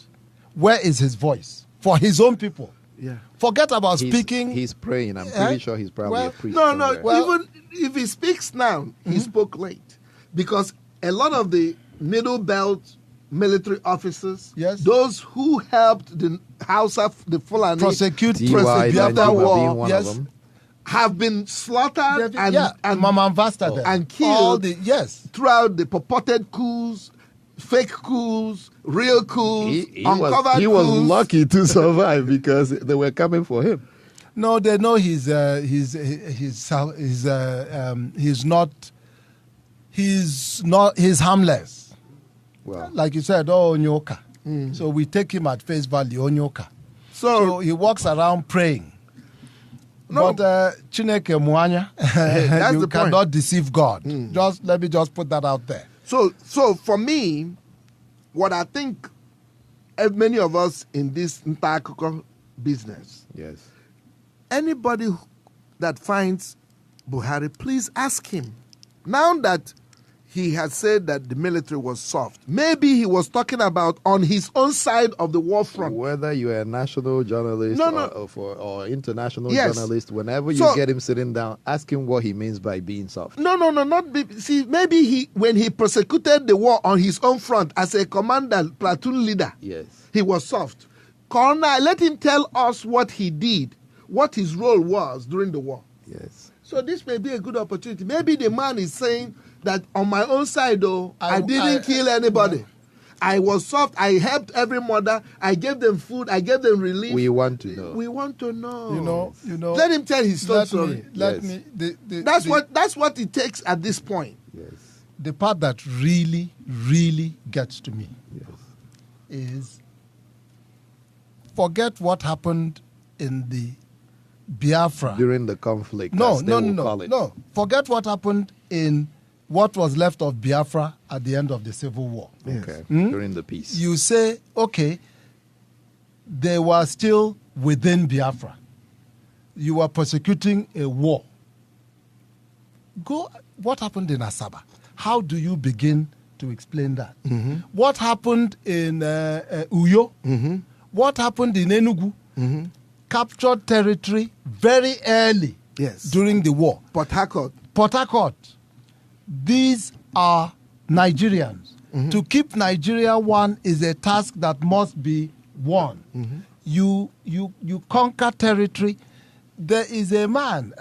Where is his voice? For his own people. Yeah. Forget about speaking. He's praying. I'm pretty sure he's probably a priest. No. Even if he speaks now, he spoke late. Because a lot of the middle belt military officers, those who helped the House of the Fulani prosecute the war, have been slaughtered and killed throughout the purported coups, fake coups, real coups, uncovered coups. He was lucky to survive because they were coming for him. No, they know he's harmless. Well, like you said, Onyoka. So we take him at face value, Onyoka. So he walks around praying. No. But Chineke Mwanya, you cannot deceive God. Let me put that out there. So for me, what I think many of us in this entire business, anybody that finds Buhari, please ask him. Now that he has said that the military was soft, maybe he was talking about on his own side of the war front. Whether you're a national journalist or international journalist, whenever you get him sitting down, ask him what he means by being soft. See, maybe when he prosecuted the war on his own front as a commander, platoon leader, he was soft. Colonel, let him tell us what he did, what his role was during the war. Yes. So this may be a good opportunity. Maybe the man is saying that on my own side, though, I didn't kill anybody. No. I was soft. I helped every mother. I gave them food. I gave them relief. We want to know. We want to know. You know. Let him tell his story. That's what it takes at this point. Yes. The part that really, really gets to me is forget what happened in the Biafra during the conflict. No. Forget what happened in what was left of Biafra at the end of the Civil War. Okay. During the peace. You say, okay, they were still within Biafra. You were persecuting a war. What happened in Asaba? How do you begin to explain that? Mm-hmm. What happened in Uyo? Mm-hmm. What happened in Enugu? Mm-hmm. Captured territory very early during the war. Port Harcourt. Port Harcourt. These are Nigerians. Mm-hmm. To keep Nigeria one is a task that must be won. Mm-hmm. You conquer territory. There is a man,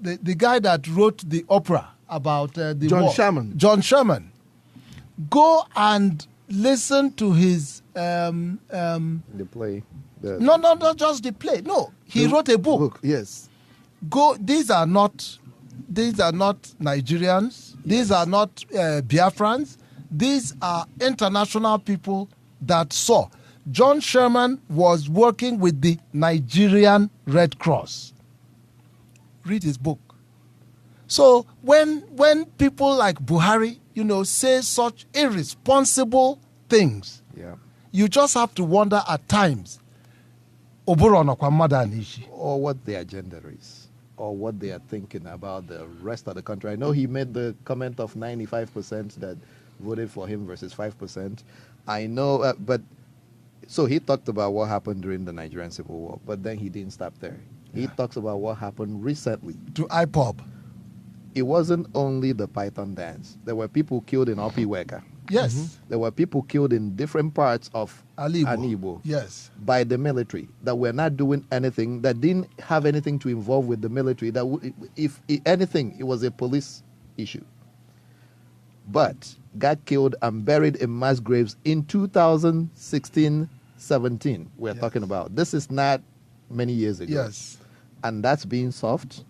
the guy that wrote the opera about the John war. Sherman. John Sherman. Go and listen to his The play. no, not just the play. No, he wrote a book. Yes. Go. These are not Nigerians. These are not Biafrans. These are international people that saw. John Sherman was working with the Nigerian Red Cross. Read his book. So when people like Buhari, say such irresponsible things, you just have to wonder at times, or what their agenda is, or what they are thinking about the rest of the country. I know he made the comment of 95% that voted for him versus 5%. I know, but so he talked about what happened during the Nigerian Civil War, but then he didn't stop there. He talks about what happened recently. To IPOB. It wasn't only the Python dance. There were people killed in Opiweka. Yes. Mm-hmm. There were people killed in different parts of Anibo. Yes. By the military that were not doing anything, that didn't have anything to involve with the military. That if anything, it was a police issue. But got killed and buried in mass graves in 2016-17. We're talking about. This is not many years ago. Yes. And that's being soft.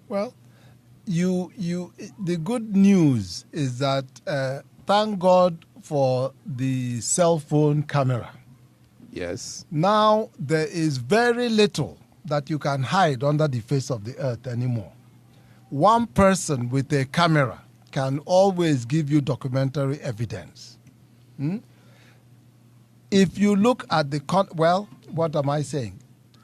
Well, the good news is that thank God for the cell phone camera. Yes. Now there is very little that you can hide under the face of the earth anymore. One person with a camera can always give you documentary evidence. If you look at what am I saying?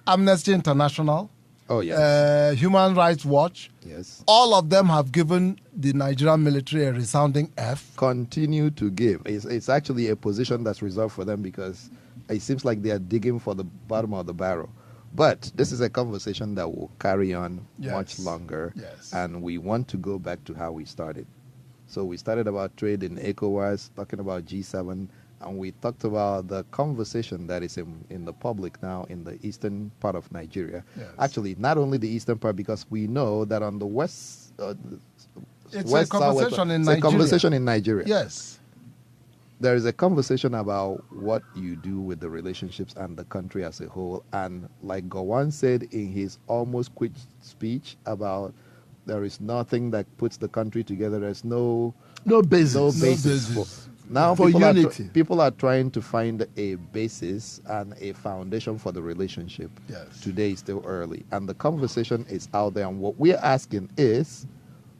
Amnesty International, Human Rights Watch, yes, all of them have given the Nigerian military a resounding F. Continue to give. It's actually a position that's reserved for them because it seems like they are digging for the bottom of the barrel. But this is a conversation that will carry on much longer. Yes. And we want to go back to how we started. So we started about trade in ECOWAS, talking about G7, and we talked about the conversation that is in the public now in the eastern part of Nigeria. Yes. Actually, not only the eastern part, because we know that on the west... it's west, a conversation in Nigeria. It's a conversation in Nigeria. Yes. There is a conversation about what you do with the relationships and the country as a whole. And like Gowon said in his almost quick speech about there is nothing that puts the country together. There's no basis. Now for unity. People are trying to find a basis and a foundation for the relationship. Yes. Today is still early. And the conversation is out there. And what we're asking is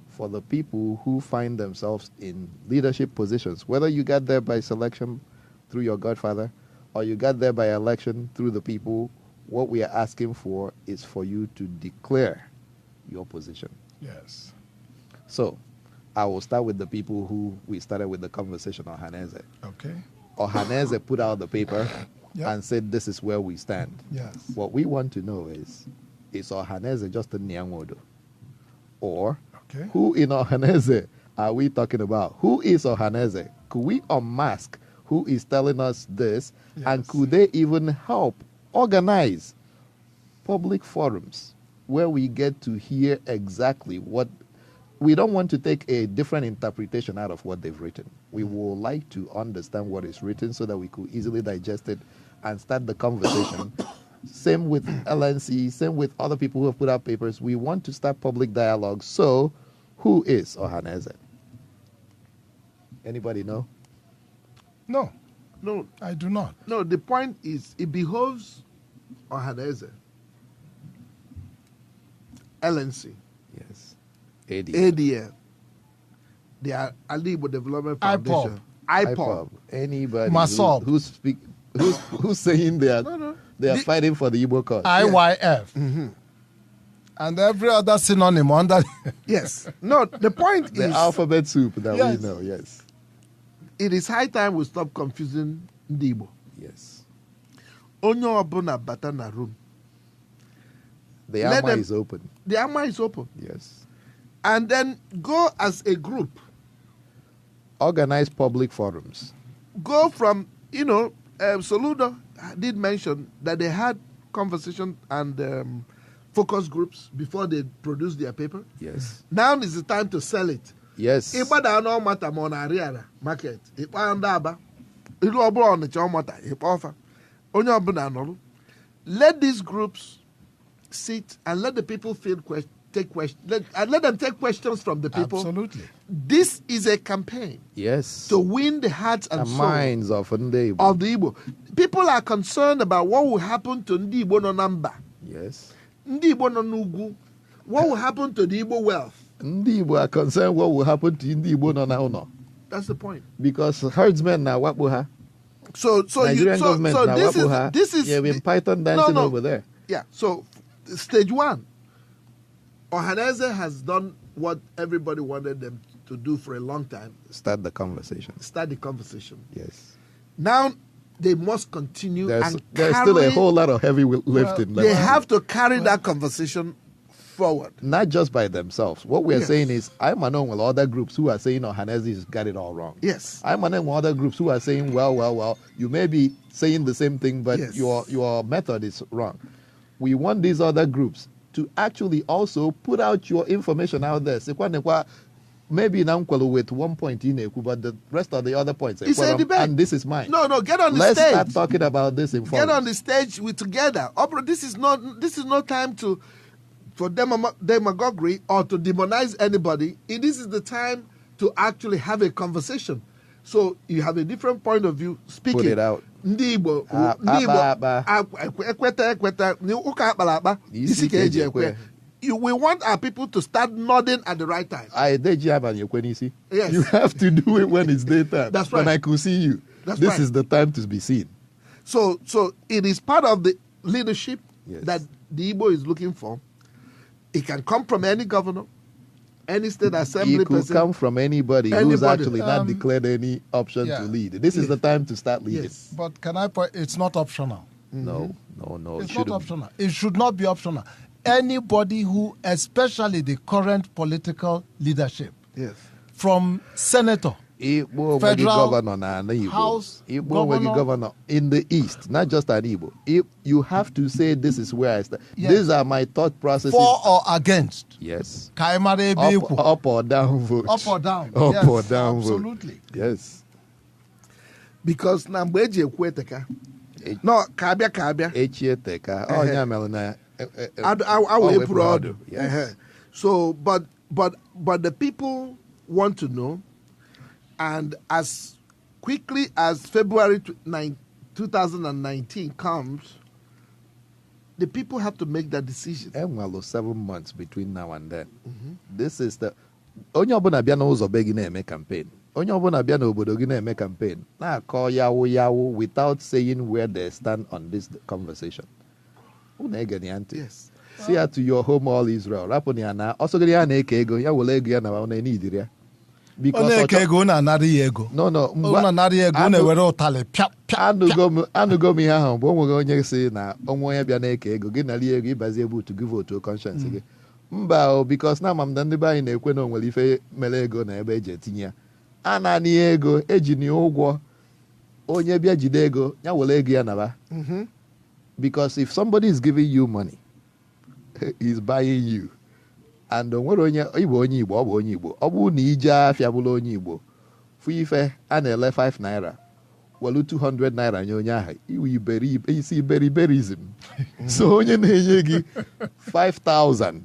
for the people who find themselves in leadership positions, whether you got there by selection through your godfather or you got there by election through the people, what we are asking for is for you to declare your position. Yes. So I will start with the people who we started with the conversation, Ohaneze. Okay. Ohaneze put out the paper and said, this is where we stand. Yes. What we want to know is Ohaneze just a Nyangodo? Or who in Ohaneze are we talking about? Who is Ohaneze? Could we unmask who is telling us this? Yes. And could they even help organize public forums where we get to hear exactly what... We don't want to take a different interpretation out of what they've written. We would like to understand what is written so that we could easily digest it and start the conversation. Same with LNC, same with other people who have put out papers. We want to start public dialogue. So, who is Ohaneze? Anybody know? No, No, I do not. no. The point is, it behoves Ohaneze, LNC, Yes. AD. ADF, the Alibo Development Foundation, IPOB. Anybody Masob. who's saying that They are fighting for the Igbo cause. IYF. And every other synonym under. Yes. No, the point The is alphabet soup that Yes. we know, yes. it is high time we stop confusing ndị Igbo. Yes. Onye ọbụla bata na room. The Let AMA them- is open. The AMA is open. Yes. And then go as a group. Organize public forums. Go from, Soludo did mention that they had conversation and focus groups before they produced their paper. Yes. Now is the time to sell it. Yes. Ịgbada no matter ma ọ na-arịa market. Ịkpa ndị Aba. Ilu ọbụla Ọnịcha ọmata. Ịkpa ọfa. Onye ọbụla nọrụ. Let these groups sit and let the people take questions. Let them take questions from the people. Absolutely. This is a campaign Yes. to win the hearts and The souls minds of Ndị Igbo. of the Igbo. People are concerned about what will happen to Ndị Igbo no number. Yes. Ndị Igbo no n'ugwu. What will happen to the Igbo wealth? Ndị Igbo are concerned what will happen to Ndị Igbo no na uno. That's the point. Because herdsmen na wakpo ha. So Nigerian government na this wakpo ha. is You've been the- python dancing no. over there. Yeah. So stage one, Ohaneze has done what everybody wanted them to do for a long time: Start the conversation. start the conversation. Yes. Now they must continue There's and still a carry- whole lot of heavy lifting They left. have to carry that conversation forward. Not just by themselves. What we're Yes. saying is, I'm along with other groups who are saying Ohaneze has got it all wrong. Yes. I'm along with other groups who are saying, well, you may be saying the same thing, but Yes. your method is wrong. We want these other groups to actually also put out your information out there. Maybe now with one point in Eku, but the rest of the other points, It's a debate. and this is mine. No, get on the Let's stage. start talking about this in Get on forums. the stage together. This is no time for demagoguery or to demonize anybody. This is the time to actually have a conversation. So you have a different point of view. Speaking. Put it out. Ndị Igbo, Akpa. ekweta ụka akpara akpa isi ka eji ekwe. We want our people to start nodding at the right time. Yes. Yes. You have to do it when it's daytime. That's When right. I could see you. That's this right. is the time to be seen. So it is part of the leadership Yes. that the Igbo is looking for. It can come from any governor, any state assembly It could person. come from anybody who's Anybody. actually not declared any option yeah. to lead. This is the time to start leading. Yes. But can I point? It's not optional. No. It's it not shouldn't. optional. It should not be optional. Anybody who, especially the current political leadership, Yes. from senator, Igbo Federal governor na Igbo. House Igbo governor. governor in the East, not just an Igbo. You have to say this is where I stand. Yes. These are my thought processes. for or against, Yes. Kaimara ebe ikwu. Up or down vote. Up or down. Up Yes, or down vote. absolutely. Yes. Because na mgbe eji ekwu eteka. No, ka abịa. Echieteka. Oh, Ehe. yeah, Melina. Awo epuru ọdụ. Yes. Ehe. So, but the people want to know, and as quickly as February 2019 comes, the people have to make that decision. Enwelu 7 months between now and then. This is the onye ọbụla bịa n'ụzọ be gị na-eme campaign. Onye ọbụla bịa n'obodo gị na-eme campaign. Na-akọ yawu without saying where they stand on this conversation. Unu ege ya ntị. Yes. See ya to your home all Israel. Rapụ ya na ọsọgịrị ya na-eke ego ya were ego ya na ọ na-enidiri ya. Ọ na-eke ego, ọ na-anara ya ego. No. Ọ na-anara ya ego, ọ na-ewere ụtalị pịa. Anụgo m ihe ahụ mgbe o nweghị onye si na onwe onye bịa na-eke ego gị nara ego ịbazie buutu gị votu conscience gị. Mba o, because na amamda ndị be anyị na-ekwe na onwere ife mere ego na ebe eji etinye ya. A na-anị ya ego eji na ụgwọ onye bịa jide ego ya were ego ya naba. Because if somebody is giving you money, he's buying you. And onwere onye ịbụ onye Igbo, ọ bụ onye Igbo. Ọ bụrụ na ije afịa bụrụ onye Igbo, fụ ife a na-ele 5 naira, welu 200 naira nye onye ahụ, iwe isi iberiberism. So onye na-enye gị 5,000,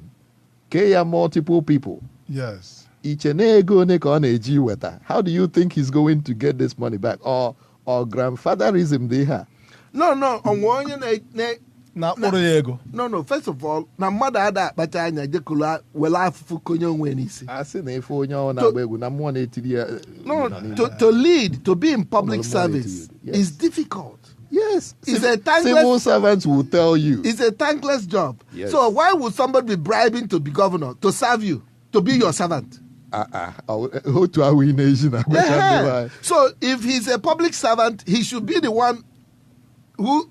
kee ya multiple people. Yes. Iche na ego one ka ọ na-eji weta. How do you think he's going to get this money back? Or grandfatherism dị ha? No, onwe onye Na akpụrụ ya ego. No, first of all, na mmadụ ada akpacha anya jekulu wele afụfụ konye onwe n'isi. A sị na ife onye ọ na-agba egwu na mmụọ na-etiri ya. No, to lead, to be in public Well, service yes. is difficult. Yes. Yes. It's a thankless. Civil servants will tell you. It's a thankless job. Yes. So why would somebody be bribing to be governor, to serve you, to be your servant? Who to our nation? Yeah. So if he's a public servant, he should be the one who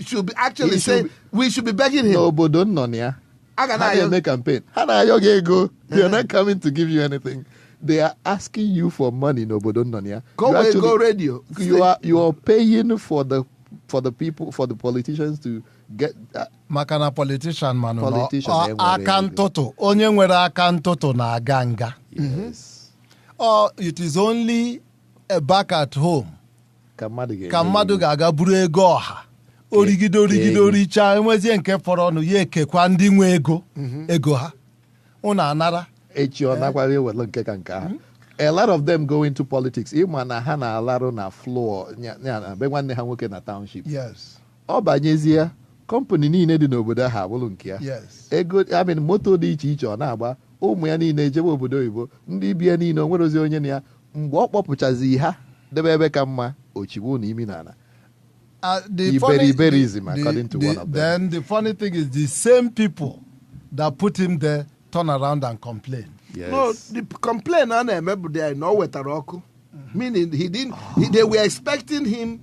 should be actually saying we should be begging him. No, but don't know ya. How do you make campaign? How do you go? They're not coming to give you anything. They are asking you for money. No, but don't know ya. Go radio. You are paying for the people, for the politicians to get. Makana politician man. Politician. Akantoto. Onye nwere akantoto na aganga. Yes. Or it is only back at home. Kamadu ga-aga buru ego ọha. Origide richa enwezie nke fọrọ ọnụ ya ekekwa ndị nwe ego ha. Unu anara. A lot of them go into politics. Ịma na ha na-alarụ na floor be nwanne ha nwoke na township. Yes. Ọ banyezie company niile dị n'obodo ha abụrụ nke ya. Yes. Ego moto dị iche iche ọ na-agba ụmụ ya niile ejebe obodo oyibo ndị bie niile o nwerozi onye na ya mgbe ọ kpọpụchazi ha debe ebe ka mma ochiwu na imi n'ala. According to one of them. Then the funny thing is the same people that put him there turn around and complain. Yes. No, the complaint on him there no wetaroku. Meaning they were expecting him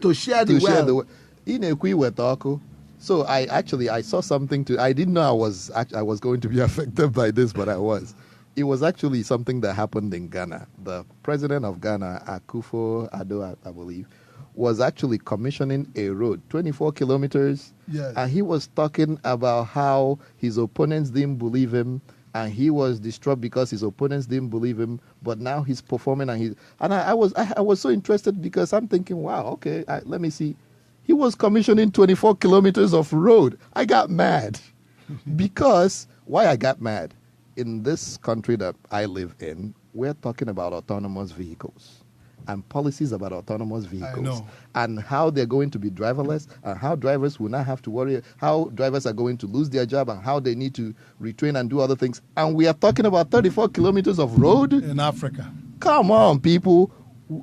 to share the wealth. In a wetaroku. So I saw something I didn't know I was going to be affected by this, but I was. It was actually something that happened in Ghana. The president of Ghana, Akufo-Addo, I believe, was actually commissioning a road, 24 kilometers. Yes. And he was talking about how his opponents didn't believe him, and he was distraught because his opponents didn't believe him. But now he's performing, and I was so interested because I'm thinking, wow, okay, let me see. He was commissioning 24 kilometers of road. I got mad because why I got mad? In this country that I live in, we're talking about autonomous vehicles and policies about autonomous vehicles and how they're going to be driverless and how drivers will not have to worry, how drivers are going to lose their job and how they need to retrain and do other things. And we are talking about 34 kilometers of road in Africa. Come on, people.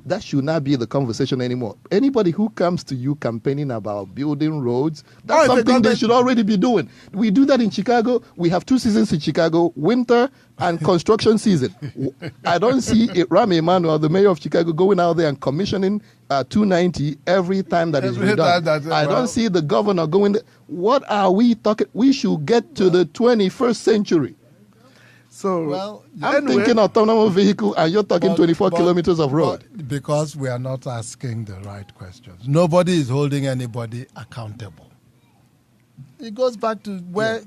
That should not be the conversation anymore. Anybody who comes to you campaigning about building roads, that's something they should already be doing. We do that in Chicago. We have 2 seasons in Chicago, winter and construction season. I don't see Rahm Emanuel, the mayor of Chicago, going out there and commissioning 290 every time that is redone. I don't see the governor going there. What are we talking? We should get to the 21st century. So I'm thinking autonomous vehicle and you're talking 24 kilometers of road. Because we are not asking the right questions. Nobody is holding anybody accountable. It goes back to where,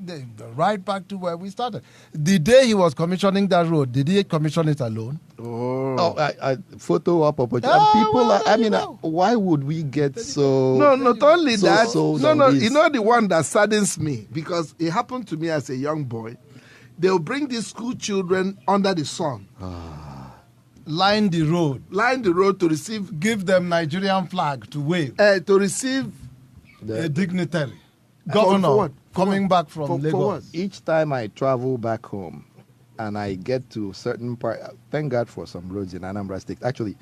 right back to where we started. The day he was commissioning that road, did he commission it alone? I photo op opportunity. People why would we get so... No, not only that. You know the one that saddens me, because it happened to me as a young boy. They'll bring these school children under the sun. Line the road to receive. Give them Nigerian flag to wave. To receive a dignitary. Governor coming back from Lagos. Each time I travel back home and I get to certain part, thank God for some roads in Anambra State. Actually,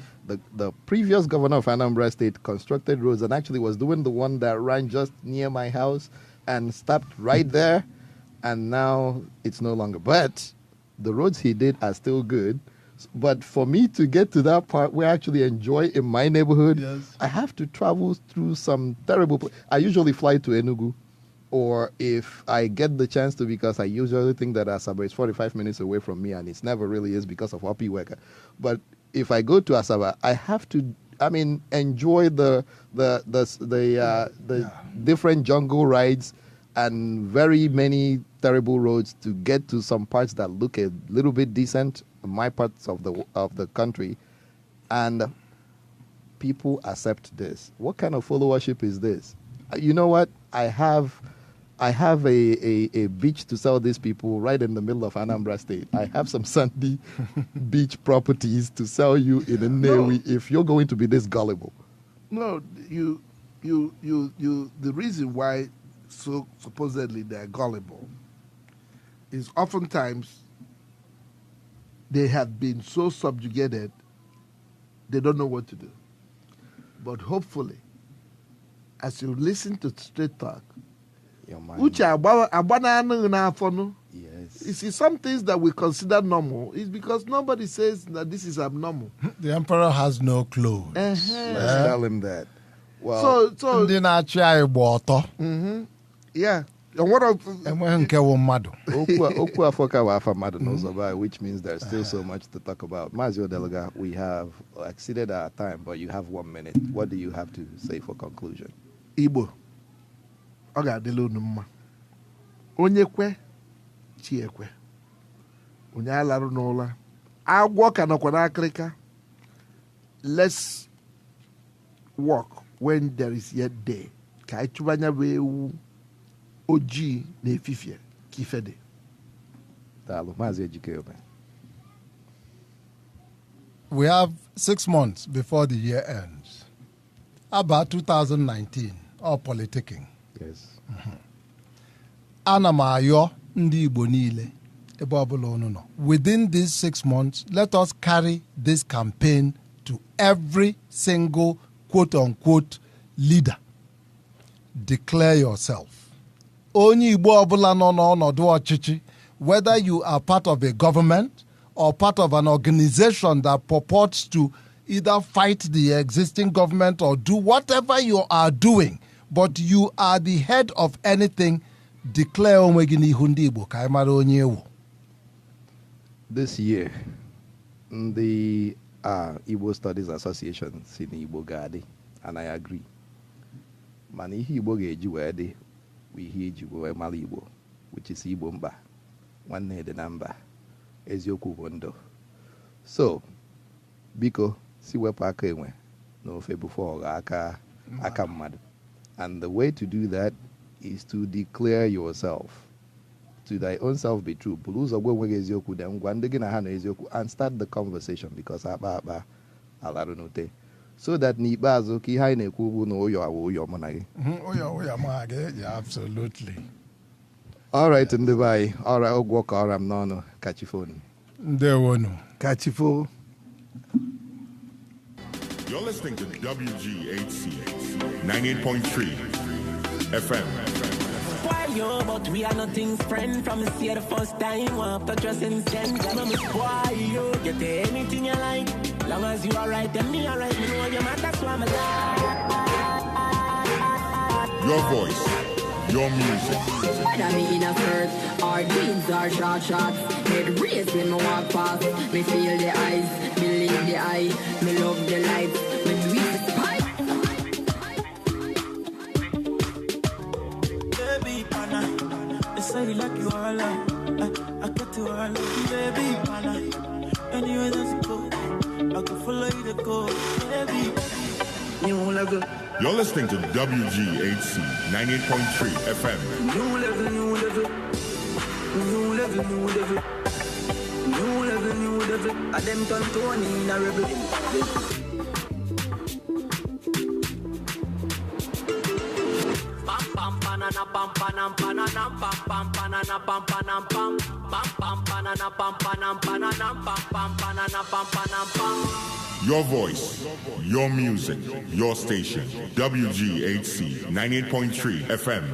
the previous governor of Anambra State constructed roads and actually was doing the one that ran just near my house and stopped right there. And now it's no longer. But the roads he did are still good. But for me to get to that part where I actually enjoy in my neighborhood, I have to travel through some terrible... I usually fly to Enugu. Or if I get the chance to, because I usually think that Asaba is 45 minutes away from me, and it never really is because of Opi Weka. But if I go to Asaba, I have to, enjoy the different jungle rides and very many terrible roads to get to some parts that look a little bit decent in my parts of the country, and people accept this. What kind of followership is this? You know what? I have a beach to sell these people right in the middle of Anambra State. I have some sandy beach properties to sell you in Nnewi if you're going to be this gullible. No, you the reason why so supposedly they're gullible is oftentimes they have been so subjugated they don't know what to do. But hopefully as you listen to Straight Talk, Your mind. Uche abananu n'afọ no. Yes. You see, some things that we consider normal is because nobody says that this is abnormal. The emperor has no clothes. Let's tell him that. Well, So Ndị na-achị anyị gba ọtọ. yeah. And what of Enweghị nke wụ mmadụ. Okwu Afoka wa afa mmadụ n'ụzọ ba, which means there's still so much to talk about. Mazio Delega, we have exceeded our time, but you have 1 minute. What do you have to say for conclusion? Igbo? Ọ ga-adịla unu mma. Onye kwe, chi ekwe. Onye alarụ n'ụla. Agwọ ka nọkwa n'akịrịka. Let's walk when there is yet day. Ka anyị chụba anya bụ ewu ojii na efifie ka ife dị. Daalụ, Maazị Ejike. We have 6 months before the year ends. About 2019, or politicking. Yes. Ana m ayọ ndị Igbo niile ebe ọbụla unu nọ. Within these 6 months, let us carry this campaign to every single quote-unquote leader. Declare yourself. Onye Igbo ọbụla nọ n'ọnọdụ ọchịchị, whether you are part of a government or part of an organization that purports to either fight the existing government or do whatever you are doing, but you are the head of anything, declare onwe gị n'ihu ndị Igbo ka anyị mara onye ewu. This year, the Igbo Studies Association si n'Igbo ga-adị, and I agree. Mana ihe Igbo ga-eji wee dị, ihe eji wee mara Igbo, which is Igbo mba, nwanne dị na mba, eziokwu bụ ndụ. So, biko, si wepụ aka enwe n'ofe before aka mmadụ. And the way to do that is to declare yourself. To thy own self be true. Buru ụzọ gwa onwe gị eziokwu dị ngwa ndị gị na ha na eziokwu and start the conversation because akpa alarụ n'ute. So that n'ikpeazụ ka ihe anyị na-ekwu bụ na ụyọ awụ ụyọ mụ na gị. Ụyọ mụ na gị, yeah, absolutely. All right, ndị be anyị. All right, ụgwọ ka ọra m n'ọnụ kachifonu. Ndewonu. Kachifo. You're listening to WGHC 98.3 FM. Why yo, but we are nothing friend from the see the first time. Want to trust in them. Why yo, get anything you like. Long as you are right, then me alright. Me know your man, that's why I'm alive. Your voice, your music. Whether me in a skirt or jeans or short shorts, head race when me walk past. Me feel the eyes, believe the eye, me love the lights. When we spy. Baby, pana, they say like you are like. I get to all baby, pana. Anywhere that you go, I can follow you to go, baby. New level. You're listening to WGHC 98.3 FM. New level, new level. New level, new level. New level, new level. I them turn Tony in a rebel. Pam pam banana pam panam panam pam pam banana pam panam pam pam pam banana pam panam panam pam pam banana pam panam pam. Your voice, your music, your station. WGHC 98.3 FM.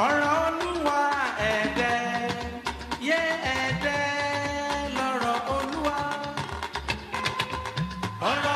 Ọ̀rọ̀ Olúwa ẹ̀dẹ́, yé ẹ̀dẹ́ lọ́rọ̀ Olúwa. Ọ̀rọ̀